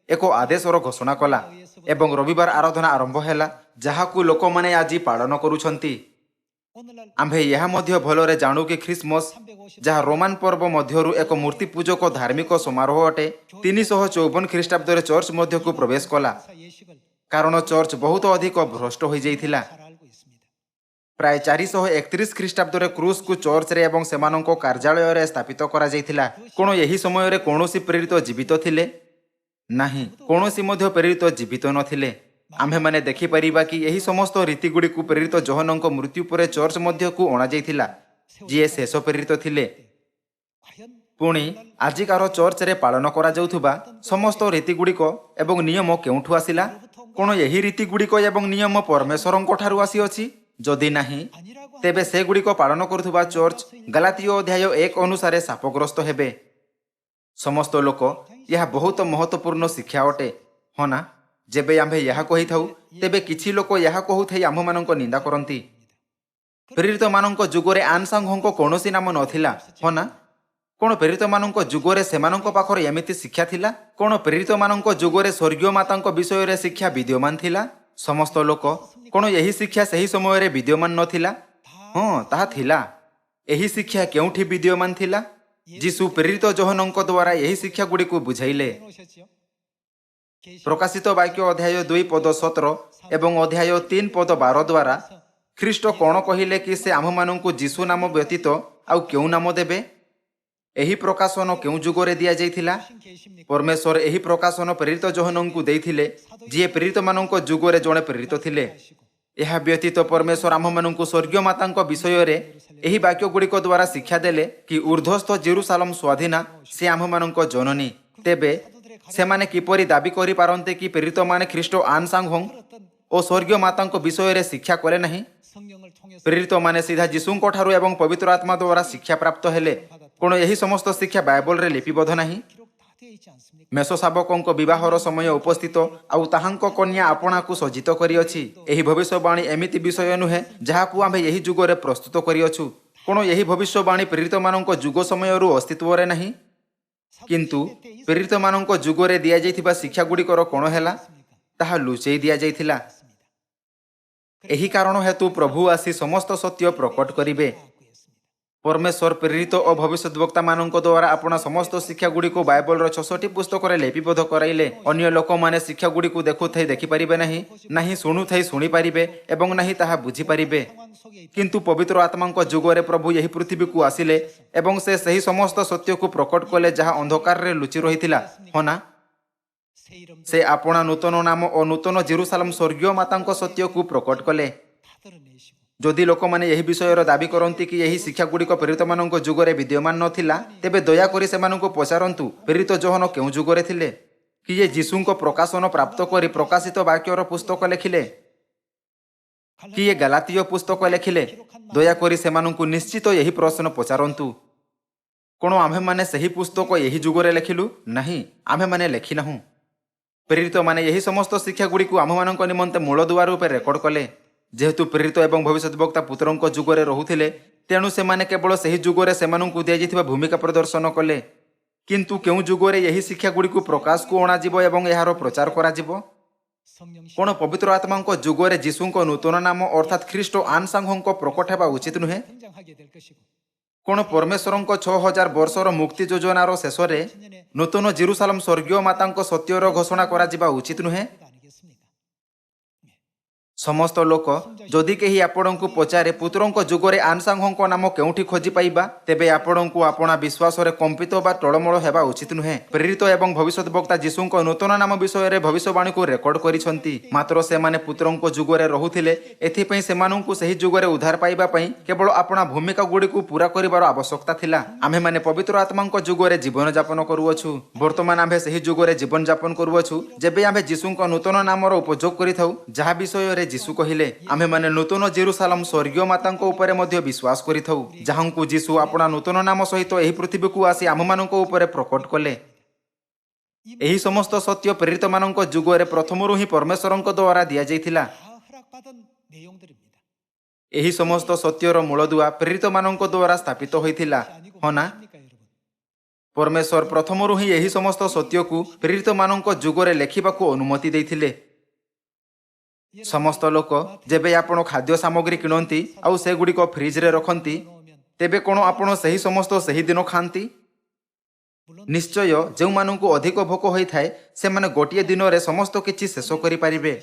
ଏକ ଆଦେଶର ଘୋଷଣା କଲା ଏବଂ ରବିବାର ଆରାଧନା ଆରମ୍ଭ ହେଲା, ଯାହାକୁ ଲୋକମାନେ ଆଜି ପାଳନ କରୁଛନ୍ତି।
오늘날
ଆମ୍ଭେ ଏହା ମଧ୍ୟ ଭଲରେ ଜାଣୁ କି ଖ୍ରୀଷ୍ଟମାସ,
350
ଯାହା ରୋମାନ ପର୍ବ ମଧ୍ୟରୁ ଏକ ମୂର୍ତ୍ତି ପୂଜକ ଧାର୍ମିକ ସମାରୋହ ଅଟେ, 354 ଖ୍ରୀଷ୍ଟାବ୍ଦରେ ଚର୍ଚ୍ଚ ମଧ୍ୟକୁ ପ୍ରବେଶ କଲା,
사 예식을
କାରଣ ଚର୍ଚ୍ଚ ବହୁତ ଅଧିକ ଭ୍ରଷ୍ଟ ହୋଇଯାଇଥିଲା।
잘 알고 있습니다.
ପ୍ରାୟ 431 ଖ୍ରୀଷ୍ଟାବ୍ଦରେ କ୍ରୁସକୁ ଚର୍ଚ୍ଚରେ ଏବଂ ସେମାନଙ୍କ କାର୍ଯ୍ୟାଳୟରେ ସ୍ଥାପିତ କରାଯାଇଥିଲା। କ'ଣ ଏହି ସମୟରେ କୌଣସି ପ୍ରେରିତ ଜୀବିତ ଥିଲେ? ନାହିଁ, କୌଣସି ମଧ୍ୟ ପ୍ରେରିତ ଜୀବିତ ନଥିଲେ। ଆମ୍ଭେମାନେ ଦେଖିପାରିବା କି ଏହି ସମସ୍ତ ରୀତିଗୁଡ଼ିକୁ ପ୍ରେରିତ ଯୋହନଙ୍କ ମୃତ୍ୟୁ ପରେ ଚର୍ଚ୍ଚ ମଧ୍ୟକୁ ଅଣାଯାଇଥିଲା, ଯିଏ ଶେଷ ପ୍ରେରିତ ଥିଲେ।
과연
ପୁଣି ଆଜିକାର ଚର୍ଚ୍ଚରେ ପାଳନ କରାଯାଉଥିବା ସମସ୍ତ ରୀତିଗୁଡ଼ିକ ଏବଂ ନିୟମ କେଉଁଠୁ ଆସିଲା? କ'ଣ ଏହି ରୀତିଗୁଡ଼ିକ ଏବଂ ନିୟମ ପରମେଶ୍ୱରଙ୍କ ଠାରୁ ଆସିଅଛି? ଯଦି ନାହିଁ,
아니라고
ତେବେ ସେଗୁଡ଼ିକ ପାଳନ କରୁଥିବା ଚର୍ଚ୍ଚ ଗାଲାତୀୟ ଅଧ୍ୟାୟ 1 ଅନୁସାରେ ଶାପଗ୍ରସ୍ତ ହେବେ। ସମସ୍ତ ଲୋକ ଏହା ବହୁତ ମହତ୍ୱପୂର୍ଣ୍ଣ ଶିକ୍ଷା ଅଟେ, ହଁ ନା? ଯେବେ ଆମ୍ଭେ ଏହା କହିଥାଉ, ତେବେ କିଛି ଲୋକ ଏହା କହୁଥାଇ ଆମ୍ଭମାନଙ୍କ ନିନ୍ଦା କରନ୍ତି। ପ୍ରେରିତମାନଙ୍କ ଯୁଗରେ ଆନସାଙ୍ଗଙ୍କ କୌଣସି ନାମ ନଥିଲା, ହଁ ନା? କ'ଣ ପ୍ରେରିତମାନଙ୍କ ଯୁଗରେ ସେମାନଙ୍କ ପାଖରେ ଏମିତି ଶିକ୍ଷା ଥିଲା? କ'ଣ ପ୍ରେରିତମାନଙ୍କ ଯୁଗରେ ସ୍ୱର୍ଗୀୟ ମାତାଙ୍କ ବିଷୟରେ ଶିକ୍ଷା ବିଦ୍ୟମାନ ଥିଲା? ସମସ୍ତ ଲୋକ, କ'ଣ ଏହି ଶିକ୍ଷା ସେହି ସମୟରେ ବିଦ୍ୟମାନ ନଥିଲା? ହଁ, ତାହା ଥିଲା। ଏହି ଶିକ୍ଷା କେଉଁଠି ବିଦ୍ୟମାନ ଥିଲା? ଯୀଶୁ ପ୍ରେରିତ ଯୋହନଙ୍କ ଦ୍ୱାରା ଏହି ଶିକ୍ଷାଗୁଡ଼ିକୁ ବୁଝାଇଲେ।
해놓으셨지요?
ପ୍ରକାଶିତ ବାକ୍ୟ ଅଧ୍ୟାୟ 2 ପଦ 17 ଏବଂ ଅଧ୍ୟାୟ 3 ପଦ 12 ଦ୍ୱାରା ଖ୍ରୀଷ୍ଟ କ'ଣ କହିଲେ କି ସେ ଆମ୍ଭମାନଙ୍କୁ ଯୀଶୁ ନାମ ବ୍ୟତୀତ ଆଉ କେଉଁ ନାମ ଦେବେ? ଏହି ପ୍ରକାଶନ କେଉଁ ଯୁଗରେ ଦିଆଯାଇଥିଲା? ପରମେଶ୍ୱର ଏହି ପ୍ରକାଶନ ପ୍ରେରିତ ଯୋହନଙ୍କୁ ଦେଇଥିଲେ, ଯିଏ ପ୍ରେରିତମାନଙ୍କ ଯୁଗରେ ଜଣେ ପ୍ରେରିତ ଥିଲେ। ଏହା ବ୍ୟତୀତ ପରମେଶ୍ୱର ଆମ୍ଭମାନଙ୍କୁ ସ୍ୱର୍ଗୀୟ ମାତାଙ୍କ ବିଷୟରେ ଏହି ବାକ୍ୟଗୁଡ଼ିକ ଦ୍ୱାରା ଶିକ୍ଷା ଦେଲେ କି ଉର୍ଦ୍ଧ୍ୱସ୍ଥ ଜେରୁସାଲମ ସ୍ୱାଧୀନା, ସେ ଆମ୍ଭମାନଙ୍କ ଜନନୀ। ତେବେ ସେମାନେ କିପରି ଦାବି କରିପାରନ୍ତି କି ପ୍ରେରିତମାନେ ଖ୍ରୀଷ୍ଟ ଆନସାଙ୍ଗହୋଂ ଓ ସ୍ୱର୍ଗୀୟ ମାତାଙ୍କ ବିଷୟରେ ଶିକ୍ଷା କଲେ ନାହିଁ?
성령을 통해서
ପ୍ରେରିତମାନେ ସିଧା ଯୀଶୁଙ୍କ ଠାରୁ ଏବଂ ପବିତ୍ର ଆତ୍ମା ଦ୍ୱାରା ଶିକ୍ଷା ପ୍ରାପ୍ତ ହେଲେ। କ'ଣ ଏହି ସମସ୍ତ ଶିକ୍ଷା ବାଇବଲରେ ଲିପିବଦ୍ଧ ନାହିଁ?
기록 다 되어 있지 않습니까?
ମେଷଶାବକଙ୍କ ବିବାହର ସମୟ ଉପସ୍ଥିତ ଆଉ ତାହାଙ୍କ କନ୍ୟା ଆପଣାକୁ ସଜ୍ଜିତ କରିଅଛି। ଏହି ଭବିଷ୍ୟବାଣୀ ଏମିତି ବିଷୟ ନୁହେଁ ଯାହାକୁ ଆମ୍ଭେ ଏହି ଯୁଗରେ ପ୍ରସ୍ତୁତ କରିଅଛୁ। କ'ଣ ଏହି ଭବିଷ୍ୟବାଣୀ ପ୍ରେରିତମାନଙ୍କ ଯୁଗ ସମୟରୁ ଅସ୍ତିତ୍ୱରେ ନାହିଁ? କିନ୍ତୁ ପ୍ରେରିତମାନଙ୍କ ଯୁଗରେ ଦିଆଯାଇଥିବା ଶିକ୍ଷାଗୁଡ଼ିକର କ'ଣ ହେଲା? ତାହା ଲୁଚେଇ ଦିଆଯାଇଥିଲା। ଏହି କାରଣ ହେତୁ ପ୍ରଭୁ ଆସି ସମସ୍ତ ସତ୍ୟ ପ୍ରକଟ କରିବେ। ପରମେଶ୍ୱର ପ୍ରେରିତ ଓ ଭବିଷ୍ୟଦ୍ବକ୍ତାମାନଙ୍କ ଦ୍ୱାରା ଆପଣା ସମସ୍ତ ଶିକ୍ଷାଗୁଡ଼ିକୁ ବାଇବଲର 66 ପୁସ୍ତକରେ ଲିପିବଦ୍ଧ କରାଇଲେ। ଅନ୍ୟ ଲୋକମାନେ ଶିକ୍ଷାଗୁଡ଼ିକୁ ଦେଖୁଥାଇ ଦେଖିପାରିବେ ନାହିଁ, ନାହିଁ ଶୁଣୁଥାଇ ଶୁଣିପାରିବେ ଏବଂ ନାହିଁ ତାହା ବୁଝିପାରିବେ। କିନ୍ତୁ ପବିତ୍ର ଆତ୍ମାଙ୍କ ଯୁଗରେ ପ୍ରଭୁ ଏହି ପୃଥିବୀକୁ ଆସିଲେ ଏବଂ ସେ ସେହି ସମସ୍ତ ସତ୍ୟକୁ ପ୍ରକଟ କଲେ ଯାହା ଅନ୍ଧକାରରେ ଲୁଚି ରହିଥିଲା, ହଁ ନା?
새 이름도
ସେ ଆପଣା ନୂତନ ନାମ ଓ ନୂତନ ଜେରୁସାଲମ ସ୍ୱର୍ଗୀୟ ମାତାଙ୍କ ସତ୍ୟକୁ ପ୍ରକଟ କଲେ।
다 드러내시고
ଯଦି ଲୋକମାନେ ଏହି ବିଷୟର ଦାବି କରନ୍ତି କି ଏହି ଶିକ୍ଷାଗୁଡ଼ିକ ପ୍ରେରିତମାନଙ୍କ ଯୁଗରେ ବିଦ୍ୟମାନ ନଥିଲା, ତେବେ ଦୟାକରି ସେମାନଙ୍କୁ ପଚାରନ୍ତୁ ପ୍ରେରିତ ଯୋହନ କେଉଁ ଯୁଗରେ ଥିଲେ? କିଏ ଯୀଶୁଙ୍କ ପ୍ରକାଶନ ପ୍ରାପ୍ତ କରି ପ୍ରକାଶିତ ବାକ୍ୟର ପୁସ୍ତକ ଲେଖିଲେ? କିଏ ଗାଲାତୀୟ ପୁସ୍ତକ ଲେଖିଲେ? ଦୟାକରି ସେମାନଙ୍କୁ ନିଶ୍ଚିତ ଏହି ପ୍ରଶ୍ନ ପଚାରନ୍ତୁ। କ'ଣ ଆମ୍ଭେମାନେ ସେହି ପୁସ୍ତକ ଏହି ଯୁଗରେ ଲେଖିଲୁ? ନାହିଁ, ଆମ୍ଭେମାନେ ଲେଖିନାହୁଁ। ପ୍ରେରିତମାନେ ଏହି ସମସ୍ତ ଶିକ୍ଷାଗୁଡ଼ିକୁ ଆମ୍ଭମାନଙ୍କ ନିମନ୍ତେ ମୂଳଦୁଆ ରୂପେ ରେକର୍ଡ କଲେ। ଯେହେତୁ ପ୍ରେରିତ ଏବଂ ଭବିଷ୍ୟଦ୍ବକ୍ତା ପୁତ୍ରଙ୍କ ଯୁଗରେ ରହୁଥିଲେ, ତେଣୁ ସେମାନେ କେବଳ ସେହି ଯୁଗରେ ସେମାନଙ୍କୁ ଦିଆଯାଇଥିବା ଭୂମିକା ପ୍ରଦର୍ଶନ କଲେ। କିନ୍ତୁ କେଉଁ ଯୁଗରେ ଏହି ଶିକ୍ଷାଗୁଡ଼ିକୁ ପ୍ରକାଶକୁ ଅଣାଯିବ ଏବଂ ଏହାର ପ୍ରଚାର କରାଯିବ?
성령
କ'ଣ ପବିତ୍ର ଆତ୍ମାଙ୍କ ଯୁଗରେ ଯୀଶୁଙ୍କ ନୂତନ ନାମ ଅର୍ଥାତ୍ ଖ୍ରୀଷ୍ଟ ଆନସାଙ୍ଗଙ୍କ ପ୍ରକଟ ହେବା ଉଚିତ ନୁହେଁ?
등장하게 될 것이고
କ'ଣ ପରମେଶ୍ୱରଙ୍କ 6000 ବର୍ଷର ମୁକ୍ତି ଯୋଜନାର ଶେଷରେ ନୂତନ ଜେରୁସାଲମ ସ୍ୱର୍ଗୀୟ ମାତାଙ୍କ ସତ୍ୟର ଘୋଷଣା କରାଯିବା ଉଚିତ ନୁହେଁ?
아니겠습니까?
ସମସ୍ତ ଲୋକ, ଯଦି କେହି ଆପଣଙ୍କୁ ପଚାରେ ପୁତ୍ରଙ୍କ ଯୁଗରେ ଆନସାଙ୍ଗଙ୍କ ନାମ କେଉଁଠି ଖୋଜି ପାଇବା, ତେବେ ଆପଣଙ୍କୁ ଆପଣା ବିଶ୍ୱାସରେ କମ୍ପିତ ବା ଟଳମଳ ହେବା ଉଚିତ ନୁହେଁ। ପ୍ରେରିତ ଏବଂ ଭବିଷ୍ୟଦ୍ବକ୍ତା ଯୀଶୁଙ୍କ ନୂତନ ନାମ ବିଷୟରେ ଭବିଷ୍ୟବାଣୀକୁ ରେକର୍ଡ କରିଛନ୍ତି। ମାତ୍ର ସେମାନେ ପୁତ୍ରଙ୍କ ଯୁଗରେ ରହୁଥିଲେ, ଏଥିପାଇଁ ସେମାନଙ୍କୁ ସେହି ଯୁଗରେ ଉଦ୍ଧାର ପାଇବା ପାଇଁ କେବଳ ଆପଣା ଭୂମିକାଗୁଡ଼ିକୁ ପୂରା କରିବାର ଆବଶ୍ୟକତା ଥିଲା। ଆମ୍ଭେମାନେ ପବିତ୍ର ଆତ୍ମାଙ୍କ ଯୁଗରେ ଜୀବନଯାପନ କରୁଅଛୁ। ବର୍ତ୍ତମାନ ଆମ୍ଭେ ସେହି ଯୁଗରେ ଜୀବନଯାପନ କରୁଅଛୁ ଯେବେ ଆମ୍ଭେ ଯୀଶୁଙ୍କ ନୂତନ ନାମର ଉପଯୋଗ କରିଥାଉ, ଯାହା ବିଷୟରେ ଯୀଶୁ କହିଲେ। ଆମ୍ଭେମାନେ ନୂତନ ଜେରୁସାଲମ ସ୍ୱର୍ଗୀୟ ମାତାଙ୍କ ଉପରେ ମଧ୍ୟ ବିଶ୍ୱାସ କରିଥାଉ, ଯାହାଙ୍କୁ ଯୀଶୁ ଆପଣା ନୂତନ ନାମ ସହିତ ଏହି ପୃଥିବୀକୁ ଆସି ଆମ୍ଭମାନଙ୍କ ଉପରେ ପ୍ରକଟ କଲେ। ଏହି ସମସ୍ତ ସତ୍ୟ ପ୍ରେରିତମାନଙ୍କ ଯୁଗରେ ପ୍ରଥମରୁ ହିଁ ପରମେଶ୍ୱରଙ୍କ ଦ୍ୱାରା ଦିଆଯାଇଥିଲା।
다 허락받은 내용들입니다.
ଏହି ସମସ୍ତ ସତ୍ୟର ମୂଳଦୁଆ ପ୍ରେରିତମାନଙ୍କ ଦ୍ୱାରା ସ୍ଥାପିତ ହୋଇଥିଲା, ହଁ ନା?
아십니까, 여러분?
ପରମେଶ୍ୱର ପ୍ରଥମରୁ ହିଁ ଏହି ସମସ୍ତ ସତ୍ୟକୁ ପ୍ରେରିତମାନଙ୍କ ଯୁଗରେ ଲେଖିବାକୁ ଅନୁମତି ଦେଇଥିଲେ। ସମସ୍ତ ଲୋକ, ଯେବେ ଆପଣ ଖାଦ୍ୟ ସାମଗ୍ରୀ କିଣନ୍ତି ଆଉ ସେଗୁଡ଼ିକ ଫ୍ରିଜରେ ରଖନ୍ତି,
넣으면
ତେବେ କ'ଣ ଆପଣ ସେହି ସମସ୍ତ ସେହି ଦିନ ଖାଆନ୍ତି?
물론
ନିଶ୍ଚୟ, ଯେଉଁମାନଙ୍କୁ ଅଧିକ ଭୋକ ହୋଇଥାଏ ସେମାନେ ଗୋଟିଏ ଦିନରେ ସମସ୍ତ କିଛି ଶେଷ କରିପାରିବେ।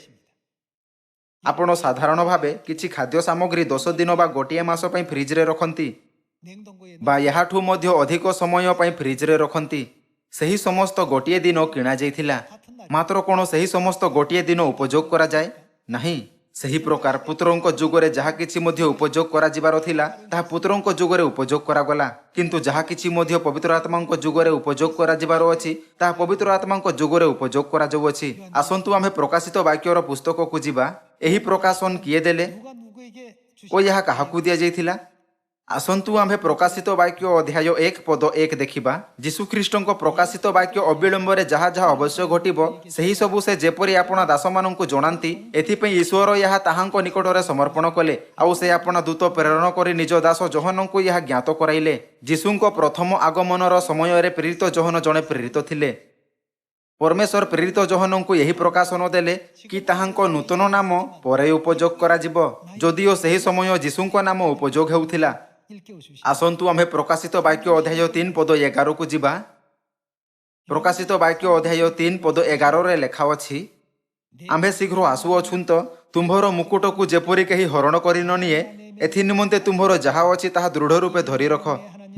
ଆପଣ ସାଧାରଣ ଭାବେ କିଛି ଖାଦ୍ୟ ସାମଗ୍ରୀ 10 ଦିନ ବା ଗୋଟିଏ ମାସ ପାଇଁ ଫ୍ରିଜରେ ରଖନ୍ତି
냉동고에
ବା ଏହାଠୁ ମଧ୍ୟ ଅଧିକ ସମୟ ପାଇଁ ଫ୍ରିଜରେ ରଖନ୍ତି। ସେହି ସମସ୍ତ ଗୋଟିଏ ଦିନ କିଣାଯାଇଥିଲା। ମାତ୍ର କ'ଣ ସେହି ସମସ୍ତ ଗୋଟିଏ ଦିନ ଉପଯୋଗ କରାଯାଏ? ନାହିଁ। ସେହି ପ୍ରକାର ପୁତ୍ରଙ୍କ ଯୁଗରେ ଯାହା କିଛି ମଧ୍ୟ ଉପଯୋଗ କରାଯିବାର ଥିଲା, ତାହା ପୁତ୍ରଙ୍କ ଯୁଗରେ ଉପଯୋଗ କରାଗଲା। କିନ୍ତୁ ଯାହା କିଛି ମଧ୍ୟ ପବିତ୍ର ଆତ୍ମାଙ୍କ ଯୁଗରେ ଉପଯୋଗ କରାଯିବାର ଅଛି, ତାହା ପବିତ୍ର ଆତ୍ମାଙ୍କ ଯୁଗରେ ଉପଯୋଗ କରାଯାଉଅଛି। ଆସନ୍ତୁ ଆମେ ପ୍ରକାଶିତ ବାକ୍ୟର ପୁସ୍ତକକୁ ଯିବା। ଏହି ପ୍ରକାଶନ କିଏ ଦେଲେ
누가 누구에게
ଓ ଏହା କାହାକୁ ଦିଆଯାଇଥିଲା? ଆସନ୍ତୁ ଆମ୍ଭେ ପ୍ରକାଶିତ ବାକ୍ୟ ଅଧ୍ୟାୟ 1 ପଦ 1 ଦେଖିବା। ଯୀଶୁଖ୍ରୀଷ୍ଟଙ୍କ ପ୍ରକାଶିତ ବାକ୍ୟ ଅବିଳମ୍ବରେ ଯାହା ଯାହା ଅବଶ୍ୟ ଘଟିବ ସେହି ସବୁ ସେ ଯେପରି ଆପଣା ଦାସମାନଙ୍କୁ ଜଣାନ୍ତି, ଏଥିପାଇଁ ଈଶ୍ୱର ଏହା ତାହାଙ୍କ ନିକଟରେ ସମର୍ପଣ କଲେ। ଆଉ ସେ ଆପଣା ଦୂତ ପ୍ରେରଣ କରି ନିଜ ଦାସ ଯୋହନଙ୍କୁ ଏହା ଜ୍ଞାତ କରାଇଲେ। ଯୀଶୁଙ୍କ ପ୍ରଥମ ଆଗମନର ସମୟରେ ପ୍ରେରିତ ଯୋହନ ଜଣେ ପ୍ରେରିତ ଥିଲେ। ପରମେଶ୍ୱର ପ୍ରେରିତ ଯୋହନଙ୍କୁ ଏହି ପ୍ରକାଶନ ଦେଲେ କି ତାହାଙ୍କ ନୂତନ ନାମ ପରେ ଉପଯୋଗ କରାଯିବ, ଯଦିଓ ସେହି ସମୟ ଯୀଶୁଙ୍କ ନାମ ଉପଯୋଗ ହେଉଥିଲା।
일깨워 주시옵소서.
ଆସନ୍ତୁ ଆମ୍ଭେ ପ୍ରକାଶିତ ବାକ୍ୟ ଅଧ୍ୟାୟ 3 ପଦ 11କୁ ଯିବା। ପ୍ରକାଶିତ ବାକ୍ୟ ଅଧ୍ୟାୟ 3 ପଦ 11ରେ ଲେଖା ଅଛି, ଆମ୍ଭେ ଶୀଘ୍ର ଆସୁଅଛୁନ୍ତ, ତୁମ୍ଭର ମୁକୁଟକୁ ଯେପରି କେହି ହରଣ କରି ନ ନିଏ, ଏଥି ନିମନ୍ତେ ତୁମ୍ଭର ଯାହା ଅଛି ତାହା ଦୃଢ଼ ରୂପେ ଧରି ରଖ।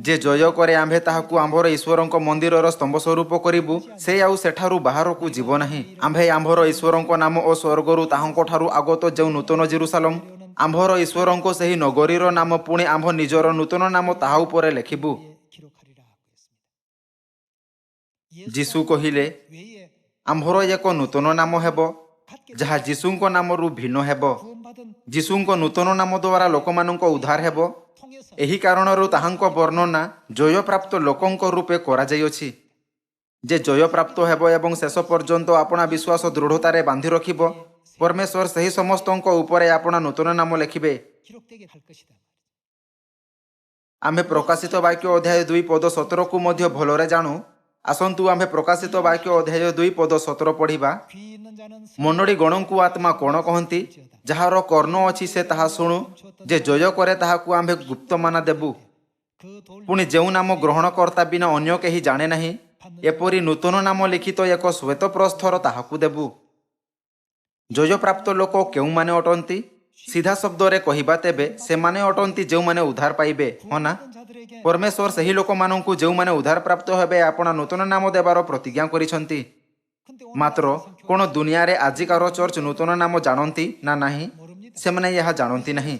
ଯେ ଜୟ କରେ ଆମ୍ଭେ ତାହାକୁ ଆମ୍ଭର ଈଶ୍ୱରଙ୍କ ମନ୍ଦିରର ସ୍ତମ୍ଭ ସ୍ୱରୂପ କରିବୁ, ସେ ଆଉ ସେଠାରୁ ବାହାରକୁ ଯିବ ନାହିଁ। ଆମ୍ଭେ ଆମ୍ଭର ଈଶ୍ୱରଙ୍କ ନାମ ଓ ସ୍ୱର୍ଗରୁ ତାହାଙ୍କଠାରୁ ଆଗତ ଯେଉଁ ନୂତନ ଜେରୁସାଲମ, ଆମ୍ଭର ଈଶ୍ୱରଙ୍କ ସେହି ନଗରୀର ନାମ, ପୁଣି ଆମ୍ଭ ନିଜର ନୂତନ ନାମ ତାହା ଉପରେ ଲେଖିବୁ।
기록하리라 하고 했습니다.
ଯୀଶୁ କହିଲେ,
외에
ଆମ୍ଭର ଏକ ନୂତନ ନାମ ହେବ, ଯାହା ଯୀଶୁଙ୍କ ନାମରୁ ଭିନ୍ନ ହେବ।
구원받은
ଯୀଶୁଙ୍କ ନୂତନ ନାମ ଦ୍ୱାରା ଲୋକମାନଙ୍କ ଉଦ୍ଧାର ହେବ।
통해서
ଏହି କାରଣରୁ ତାହାଙ୍କ ବର୍ଣ୍ଣନା ଜୟପ୍ରାପ୍ତ ଲୋକଙ୍କ ରୂପେ କରାଯାଇଅଛି। ଯେ ଜୟପ୍ରାପ୍ତ ହେବ ଏବଂ ଶେଷ ପର୍ଯ୍ୟନ୍ତ ଆପଣା ବିଶ୍ୱାସ ଦୃଢ଼ତାରେ ବାନ୍ଧି ରଖିବ, ପରମେଶ୍ୱର ସେହି ସମସ୍ତଙ୍କ ଉପରେ ଆପଣା ନୂତନ ନାମ ଲେଖିବେ।
기록되게 할 것이다.
ଆମ୍ଭେ ପ୍ରକାଶିତ ବାକ୍ୟ ଅଧ୍ୟାୟ 2 ପଦ 17କୁ ମଧ୍ୟ ଭଲରେ ଜାଣୁ। ଆସନ୍ତୁ ଆମ୍ଭେ ପ୍ରକାଶିତ ବାକ୍ୟ ଅଧ୍ୟାୟ 2 ପଦ 17 ପଢ଼ିବା।
귀 있는 자는
ମଣ୍ଡଳୀ ଗଣଙ୍କୁ ଆତ୍ମା କ'ଣ କହନ୍ତି? ଯାହାର କର୍ଣ୍ଣ ଅଛି ସେ ତାହା ଶୁଣୁ। ଯେ ଜୟ କରେ ତାହାକୁ ଆମ୍ଭେ ଗୁପ୍ତମାନା ଦେବୁ।
그 돌
ପୁଣି ଯେଉଁ ନାମ ଗ୍ରହଣକର୍ତ୍ତା ବିନା ଅନ୍ୟ କେହି ଜାଣେ ନାହିଁ, ଏପରି ନୂତନ ନାମ ଲିଖିତ ଏକ ଶ୍ୱେତ ପ୍ରସ୍ତର ତାହାକୁ ଦେବୁ। ଜୟପ୍ରାପ୍ତ ଲୋକ କେଉଁମାନେ ଅଟନ୍ତି? ସିଧା ଶବ୍ଦରେ କହିବା ତେବେ ସେମାନେ ଅଟନ୍ତି ଯେଉଁମାନେ ଉଦ୍ଧାର ପାଇବେ, ହଁ ନା?
구원받은 자들에게
ପରମେଶ୍ୱର ସେହି ଲୋକମାନଙ୍କୁ ଯେଉଁମାନେ ଉଦ୍ଧାର ପ୍ରାପ୍ତ ହେବେ ଆପଣା ନୂତନ ନାମ ଦେବାର ପ୍ରତିଜ୍ଞା କରିଛନ୍ତି।
근데
ମାତ୍ର କ'ଣ ଦୁନିଆରେ ଆଜିକାର ଚର୍ଚ୍ଚ ନୂତନ ନାମ ଜାଣନ୍ତି ନା ନାହିଁ? ସେମାନେ ଏହା ଜାଣନ୍ତି ନାହିଁ।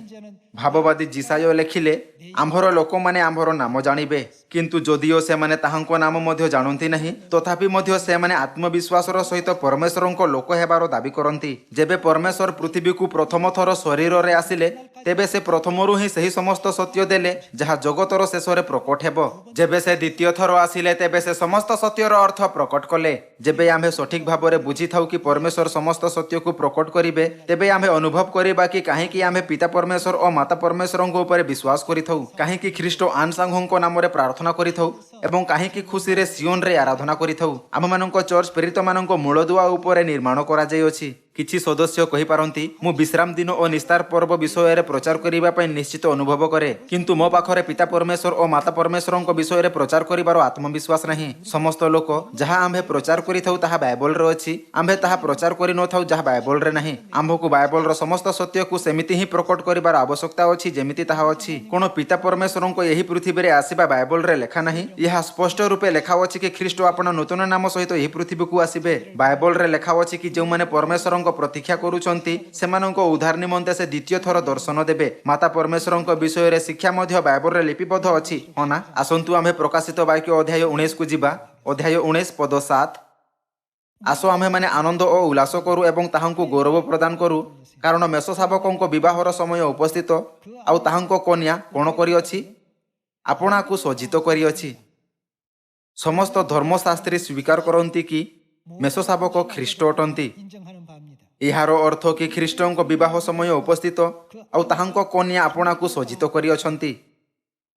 ଭାବବାଦୀ ଜିସାୟ ଲେଖିଲେ, ଆମ୍ଭର ଲୋକମାନେ ଆମ୍ଭର ନାମ ଜାଣିବେ। କିନ୍ତୁ ଯଦିଓ ସେମାନେ ତାହାଙ୍କ ନାମ ମଧ୍ୟ ଜାଣନ୍ତି ନାହିଁ, ତଥାପି ମଧ୍ୟ ସେମାନେ ଆତ୍ମବିଶ୍ୱାସର ସହିତ ପରମେଶ୍ୱରଙ୍କ ଲୋକ ହେବାର ଦାବି କରନ୍ତି। ଯେବେ ପରମେଶ୍ୱର ପୃଥିବୀକୁ ପ୍ରଥମ ଥର ଶରୀରରେ ଆସିଲେ, ତେବେ ସେ ପ୍ରଥମରୁ ହିଁ ସେହି ସମସ୍ତ ସତ୍ୟ ଦେଲେ ଯାହା ଜଗତର ଶେଷରେ ପ୍ରକଟ ହେବ। ଯେବେ ସେ ଦ୍ୱିତୀୟ ଥର ଆସିଲେ, ତେବେ ସେ ସମସ୍ତ ସତ୍ୟର ଅର୍ଥ ପ୍ରକଟ କଲେ। ଯେବେ ଆମ୍ଭେ ସଠିକ ଭାବରେ ବୁଝିଥାଉ କି ପରମେଶ୍ୱର ସମସ୍ତ ସତ୍ୟକୁ ପ୍ରକଟ କରିବେ, ତେବେ ଆମ୍ଭେ ଅନୁଭବ କରିବା କି କାହିଁକି ଆମ୍ଭେ ପିତା ପରମେଶ୍ୱର ଓ ମାତା ପରମେଶ୍ୱରଙ୍କ ଉପରେ ବିଶ୍ୱାସ କରିଥାଉ, କାହିଁକି ଖ୍ରୀଷ୍ଟ ଆନସାଙ୍ଘଙ୍କ ନାମରେ ପ୍ରାର୍ଥନା କରିଥାଉ ଏବଂ କାହିଁକି ଖୁସିରେ ସିଓନରେ ଆରାଧନା କରିଥାଉ। ଆମ୍ଭମାନଙ୍କ ଚର୍ଚ୍ଚ ପ୍ରେରିତମାନଙ୍କ ମୂଳଦୁଆ ଉପରେ ନିର୍ମାଣ କରାଯାଇଅଛି। କିଛି ସଦସ୍ୟ କହିପାରନ୍ତି, ମୁଁ ବିଶ୍ରାମ ଦିନ ଓ ନିସ୍ତାର ପର୍ବ ବିଷୟରେ ପ୍ରଚାର କରିବା ପାଇଁ ନିଶ୍ଚିତ ଅନୁଭବ କରେ, କିନ୍ତୁ ମୋ ପାଖରେ ପିତା ପରମେଶ୍ୱର ଓ ମାତା ପରମେଶ୍ୱରଙ୍କ ବିଷୟରେ ପ୍ରଚାର କରିବାର ଆତ୍ମବିଶ୍ୱାସ ନାହିଁ। ସମସ୍ତ ଲୋକ ଯାହା ଆମ୍ଭେ ପ୍ରଚାର କରିଥାଉ ତାହା ବାଇବଲରେ ଅଛି। ଆମ୍ଭେ ତାହା ପ୍ରଚାର କରିନଥାଉ ଯାହା ବାଇବଲରେ ନାହିଁ। ଆମ୍ଭକୁ ବାଇବଲର ସମସ୍ତ ସତ୍ୟକୁ ସେମିତି ହିଁ ପ୍ରକଟ କରିବାର ଆବଶ୍ୟକତା ଅଛି ଯେମିତି ତାହା ଅଛି। କ'ଣ ପିତା ପରମେଶ୍ୱରଙ୍କ ଏହି ପୃଥିବୀରେ ଆସିବା ବାଇବଲରେ ଲେଖା ନାହିଁ? ଏହା ସ୍ପଷ୍ଟ ରୂପେ ଲେଖା ଅଛି କି ଖ୍ରୀଷ୍ଟ ଆପଣା ନୂତନ ନାମ ସହିତ ଏହି ପୃଥିବୀକୁ ଆସିବେ। ବାଇବଲରେ ଲେଖା ଅଛି କି ଯେଉଁମାନେ ପରମେଶ୍ୱରଙ୍କ ପ୍ରତୀକ୍ଷା କରୁଛନ୍ତି ସେମାନଙ୍କ ଉଦ୍ଧାର ନିମନ୍ତେ ସେ ଦ୍ୱିତୀୟ ଥର ଦର୍ଶନ ଦେବେ। ମାତା ପରମେଶ୍ୱରଙ୍କ ବିଷୟରେ ଶିକ୍ଷା ମଧ୍ୟ ବାଇବଲରେ ଲିପିବଦ୍ଧ ଅଛି, ହଁ ନା? ଆସନ୍ତୁ ଆମ୍ଭେ ପ୍ରକାଶିତ ବାକ୍ୟ ଅଧ୍ୟାୟ 19କୁ ଯିବା। ଅଧ୍ୟାୟ 19 ପଦ 7। ଆସ ଆମ୍ଭେମାନେ ଆନନ୍ଦ ଓ ଉଲ୍ଲାସ କରୁ ଏବଂ ତାହାଙ୍କୁ ଗୌରବ ପ୍ରଦାନ କରୁ, କାରଣ ମେଷ ଶାବକଙ୍କ ବିବାହର ସମୟ ଉପସ୍ଥିତ, ଆଉ ତାହାଙ୍କ କନ୍ୟା କ'ଣ କରିଅଛି? ଆପଣାକୁ ସଜ୍ଜିତ କରିଅଛି। ସମସ୍ତ ଧର୍ମଶାସ୍ତ୍ରୀ ସ୍ୱୀକାର କରନ୍ତି କି ମେଷ ଶାବକ ଖ୍ରୀଷ୍ଟ ଅଟନ୍ତି।
인정하는 바입니다.
ଏହାର ଅର୍ଥ କି ଖ୍ରୀଷ୍ଟଙ୍କ ବିବାହ ସମୟ ଉପସ୍ଥିତ ଆଉ ତାହାଙ୍କ କନ୍ୟା ଆପଣାକୁ ସଜ୍ଜିତ କରିଅଛନ୍ତି।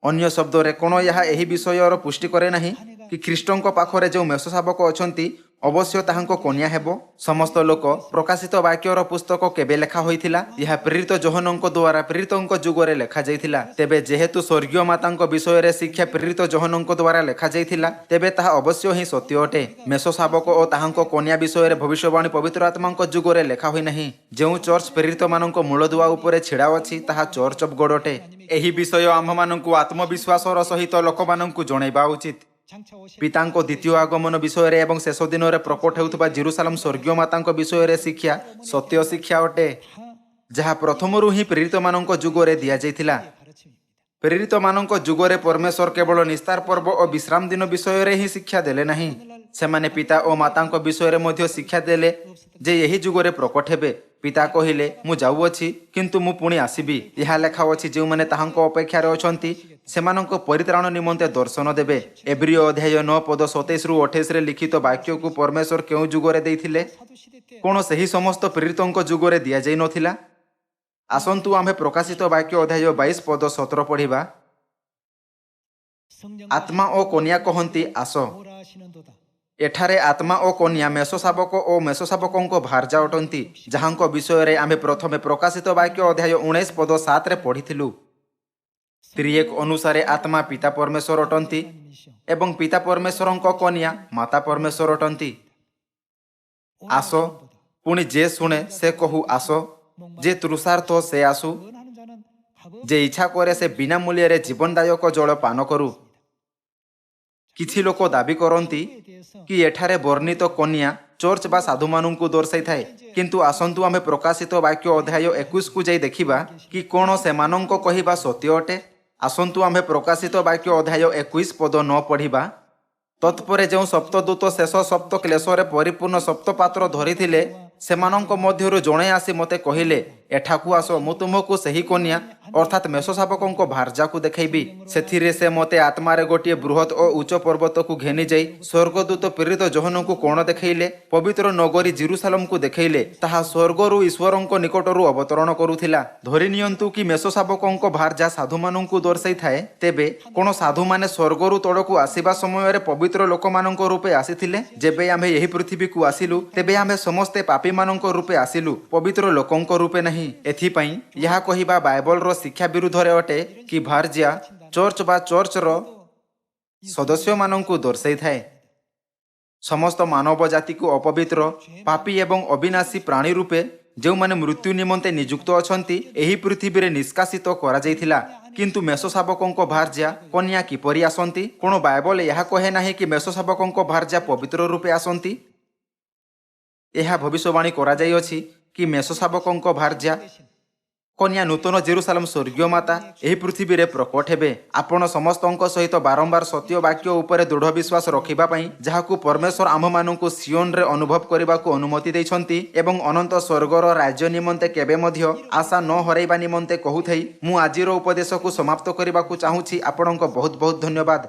ଅନ୍ୟ ଶବ୍ଦରେ କ'ଣ ଏହା ଏହି ବିଷୟର ପୁଷ୍ଟି କରେ ନାହିଁ କି ଖ୍ରୀଷ୍ଟଙ୍କ ପାଖରେ ଯେଉଁ ମେଷ ଶାବକ ଅଛନ୍ତି ଅବଶ୍ୟ ତାହାଙ୍କ କନ୍ୟା ହେବ? ସମସ୍ତ ଲୋକ ପ୍ରକାଶିତ ବାକ୍ୟର ପୁସ୍ତକ କେବେ ଲେଖା ହୋଇଥିଲା? ଏହା ପ୍ରେରିତ ଯୋହନଙ୍କ ଦ୍ୱାରା ପ୍ରେରିତଙ୍କ ଯୁଗରେ ଲେଖାଯାଇଥିଲା। ତେବେ ଯେହେତୁ ସ୍ୱର୍ଗୀୟ ମାତାଙ୍କ ବିଷୟରେ ଶିକ୍ଷା ପ୍ରେରିତ ଯୋହନଙ୍କ ଦ୍ୱାରା ଲେଖାଯାଇଥିଲା, ତେବେ ତାହା ଅବଶ୍ୟ ହିଁ ସତ୍ୟ ଅଟେ। ମେଷ ଶାବକ ଓ ତାହାଙ୍କ କନ୍ୟା ବିଷୟରେ ଭବିଷ୍ୟବାଣୀ ପବିତ୍ର ଆତ୍ମାଙ୍କ ଯୁଗରେ ଲେଖା ହୋଇନାହିଁ। ଯେଉଁ ଚର୍ଚ୍ଚ ପ୍ରେରିତମାନଙ୍କ ମୂଳଦୁଆ ଉପରେ ଛିଡ଼ା ଅଛି ତାହା ଚର୍ଚ୍ଚ ଅଫ୍ ଗଡ୍ ଅଟେ। ଏହି ବିଷୟ ଆମ୍ଭମାନଙ୍କୁ ଆତ୍ମବିଶ୍ୱାସର ସହିତ ଲୋକମାନଙ୍କୁ ଜଣାଇବା ଉଚିତ।
장차 오실
ପିତାଙ୍କ ଦ୍ୱିତୀୟ ଆଗମନ ବିଷୟରେ ଏବଂ ଶେଷ ଦିନରେ ପ୍ରକଟ ହେଉଥିବା ଜେରୁସାଲେମ ସ୍ୱର୍ଗୀୟ ମାତାଙ୍କ ବିଷୟରେ ଶିକ୍ଷା ସତ୍ୟ ଶିକ୍ଷା ଅଟେ, ଯାହା ପ୍ରଥମରୁ ହିଁ ପ୍ରେରିତମାନଙ୍କ ଯୁଗରେ ଦିଆଯାଇଥିଲା।
가르침입니다.
ପ୍ରେରିତମାନଙ୍କ ଯୁଗରେ ପରମେଶ୍ୱର କେବଳ ନିସ୍ତାର ପର୍ବ ଓ ବିଶ୍ରାମ ଦିନ ବିଷୟରେ ହିଁ ଶିକ୍ଷା ଦେଲେ ନାହିଁ।
오늘날
ସେମାନେ ପିତା ଓ ମାତାଙ୍କ ବିଷୟରେ ମଧ୍ୟ ଶିକ୍ଷା ଦେଲେ ଯେ ଏହି ଯୁଗରେ ପ୍ରକଟ ହେବେ। ପିତା କହିଲେ, ମୁଁ ଯାଉଅଛି, କିନ୍ତୁ ମୁଁ ପୁଣି ଆସିବି। ଏହା ଲେଖା ଅଛି, ଯେଉଁମାନେ ତାହାଙ୍କ ଅପେକ୍ଷାରେ ଅଛନ୍ତି ସେମାନଙ୍କ ପରିତ୍ରାଣ ନିମନ୍ତେ ଦର୍ଶନ ଦେବେ। ଏବ୍ରିୟ ଅଧ୍ୟାୟ 9 ପଦ 27-28 ଲିଖିତ ବାକ୍ୟକୁ ପରମେଶ୍ୱର କେଉଁ ଯୁଗରେ ଦେଇଥିଲେ?
사도시대 때
କ'ଣ ସେହି ସମସ୍ତ ପ୍ରେରିତଙ୍କ ଯୁଗରେ ଦିଆଯାଇ ନଥିଲା? ଆସନ୍ତୁ ଆମ୍ଭେ ପ୍ରକାଶିତ ବାକ୍ୟ ଅଧ୍ୟାୟ 22 ପଦ 17 ପଢ଼ିବା।
성령과
ଆତ୍ମା ଓ କନ୍ୟା କହନ୍ତି, ଆସ।
오라 하시는도다.
ଏଠାରେ ଆତ୍ମା ଓ କନ୍ୟା ମେଷଶାବକ ଓ ମେଷଶାବକଙ୍କ ଭାର୍ଯ୍ୟା ଅଟନ୍ତି, ଯାହାଙ୍କ ବିଷୟରେ ଆମେ ପ୍ରଥମେ ପ୍ରକାଶିତ ବାକ୍ୟ ଅଧ୍ୟାୟ 19 ପଦ 7ରେ ପଢ଼ିଥିଲୁ। ତ୍ରିଏକ ଅନୁସାରେ ଆତ୍ମା ପିତା ପରମେଶ୍ୱର ଅଟନ୍ତି ଏବଂ ପିତା ପରମେଶ୍ୱରଙ୍କ କନ୍ୟା ମାତା ପରମେଶ୍ୱର ଅଟନ୍ତି। ଆସ, ପୁଣି ଯେ ଶୁଣେ ସେ କହୁ ଆସ, ଯେ ତୃଷାର୍ଥ ସେ ଆସୁ,
원하는 자는 값없이
ଯେ ଇଚ୍ଛା କରେ ସେ ବିନା ମୂଲ୍ୟରେ ଜୀବନଦାୟକ ଜଳ ପାନ କରୁ। କିଛି ଲୋକ ଦାବି କରନ୍ତି କି ଏଠାରେ ବର୍ଣ୍ଣିତ କନ୍ୟା ଚର୍ଚ୍ଚ ବା ସାଧୁମାନଙ୍କୁ ଦର୍ଶାଇଥାଏ, କିନ୍ତୁ ଆସନ୍ତୁ ଆମେ ପ୍ରକାଶିତ ବାକ୍ୟ ଅଧ୍ୟାୟ 21କୁ ଯାଇ ଦେଖିବା କି କ'ଣ ସେମାନଙ୍କ କହିବା ସତ୍ୟ ଅଟେ। ଆସନ୍ତୁ ଆମେ ପ୍ରକାଶିତ ବାକ୍ୟ ଅଧ୍ୟାୟ 21 ପଦ 9 ପଢ଼ିବା। ତତ୍ପରେ ଯେଉଁ ସପ୍ତଦୂତ ଶେଷ ସପ୍ତ କ୍ଲେଶରେ ପରିପୂର୍ଣ୍ଣ ସପ୍ତପାତ୍ର ଧରିଥିଲେ, ସେମାନଙ୍କ ମଧ୍ୟରୁ ଜଣେ ଆସି ମୋତେ କହିଲେ, ଏଠାକୁ ଆସ, ମୁଁ ତୁମକୁ ସେହି କନ୍ୟା ଅର୍ଥାତ୍ ମେଷଶାବକଙ୍କ ଭାର୍ଯ୍ୟାକୁ ଦେଖାଇବି। ସେଥିରେ ସେ ମୋତେ ଆତ୍ମାରେ ଗୋଟିଏ ବୃହତ୍ ଓ ଉଚ୍ଚ ପର୍ବତକୁ ଘେନିଯାଇ ସ୍ୱର୍ଗଦୂତ ପ୍ରେରିତ ଯୋହନଙ୍କୁ କ'ଣ ଦେଖାଇଲେ? ପବିତ୍ର ନଗରୀ ଜେରୁସାଲେମକୁ ଦେଖାଇଲେ। ତାହା ସ୍ୱର୍ଗରୁ ଈଶ୍ୱରଙ୍କ ନିକଟରୁ ଅବତରଣ କରୁଥିଲା। ଧରି ନିଅନ୍ତୁ କି ମେଷଶାବକଙ୍କ ଭାର୍ଯ୍ୟା ସାଧୁମାନଙ୍କୁ ଦର୍ଶାଇଥାଏ, ତେବେ କ'ଣ ସାଧୁମାନେ ସ୍ୱର୍ଗରୁ ତଳକୁ ଆସିବା ସମୟରେ ପବିତ୍ର ଲୋକମାନଙ୍କ ରୂପେ ଆସିଥିଲେ? ଯେବେ ଆମ୍ଭେ ଏହି ପୃଥିବୀକୁ ଆସିଲୁ, ତେବେ ଆମ୍ଭେ ସମସ୍ତେ ପାପୀମାନଙ୍କ ରୂପେ ଆସିଲୁ, ପବିତ୍ର ଲୋକଙ୍କ ରୂପେ ନାହିଁ। ଏଥିପାଇଁ ଏହା କହିବା ବାଇବଲର ଶିକ୍ଷା ବିରୁଦ୍ଧରେ ଅଟେ କି ଭାର୍ଯ୍ୟା ଚର୍ଚ୍ଚ ବା ଚର୍ଚ୍ଚର ସଦସ୍ୟମାନଙ୍କୁ ଦର୍ଶାଇଥାଏ। ସମସ୍ତ ମାନବ ଜାତିକୁ ଅପବିତ୍ର, ପାପୀ ଏବଂ ଅବିନାଶୀ ପ୍ରାଣୀ ରୂପେ ଯେଉଁମାନେ ମୃତ୍ୟୁ ନିମନ୍ତେ ନିଯୁକ୍ତ ଅଛନ୍ତି ଏହି ପୃଥିବୀରେ ନିଷ୍କାସିତ କରାଯାଇଥିଲା। କିନ୍ତୁ ମେଷଶାବକଙ୍କ ଭାର୍ଯ୍ୟା କନ୍ୟା କିପରି ଆସନ୍ତି? କ'ଣ ବାଇବଲ ଏହା କହେ ନାହିଁ କି ମେଷଶାବକଙ୍କ ଭାର୍ଯ୍ୟା ପବିତ୍ର ରୂପେ ଆସନ୍ତି? ଏହା ଭବିଷ୍ୟବାଣୀ କରାଯାଇଅଛି କି ମେଷଶାବକଙ୍କ ଭାର୍ଯ୍ୟା କନ୍ୟା ନୂତନ ଜେରୁସାଲେମ ସ୍ୱର୍ଗୀୟ ମାତା ଏହି ପୃଥିବୀରେ ପ୍ରକଟ ହେବେ। ଆପଣ ସମସ୍ତଙ୍କ ସହିତ ବାରମ୍ବାର ସତ୍ୟ ବାକ୍ୟ ଉପରେ ଦୃଢ଼ ବିଶ୍ୱାସ ରଖିବା ପାଇଁ, ଯାହାକୁ ପରମେଶ୍ୱର ଆମ୍ଭମାନଙ୍କୁ ସିଓନରେ ଅନୁଭବ କରିବାକୁ ଅନୁମତି ଦେଇଛନ୍ତି ଏବଂ ଅନନ୍ତ ସ୍ୱର୍ଗର ରାଜ୍ୟ ନିମନ୍ତେ କେବେ ମଧ୍ୟ ଆଶା ନ ହରାଇବା ନିମନ୍ତେ କହୁଥାଇ ମୁଁ ଆଜିର ଉପଦେଶକୁ ସମାପ୍ତ କରିବାକୁ ଚାହୁଁଛି। ଆପଣଙ୍କ ବହୁତ ବହୁତ ଧନ୍ୟବାଦ।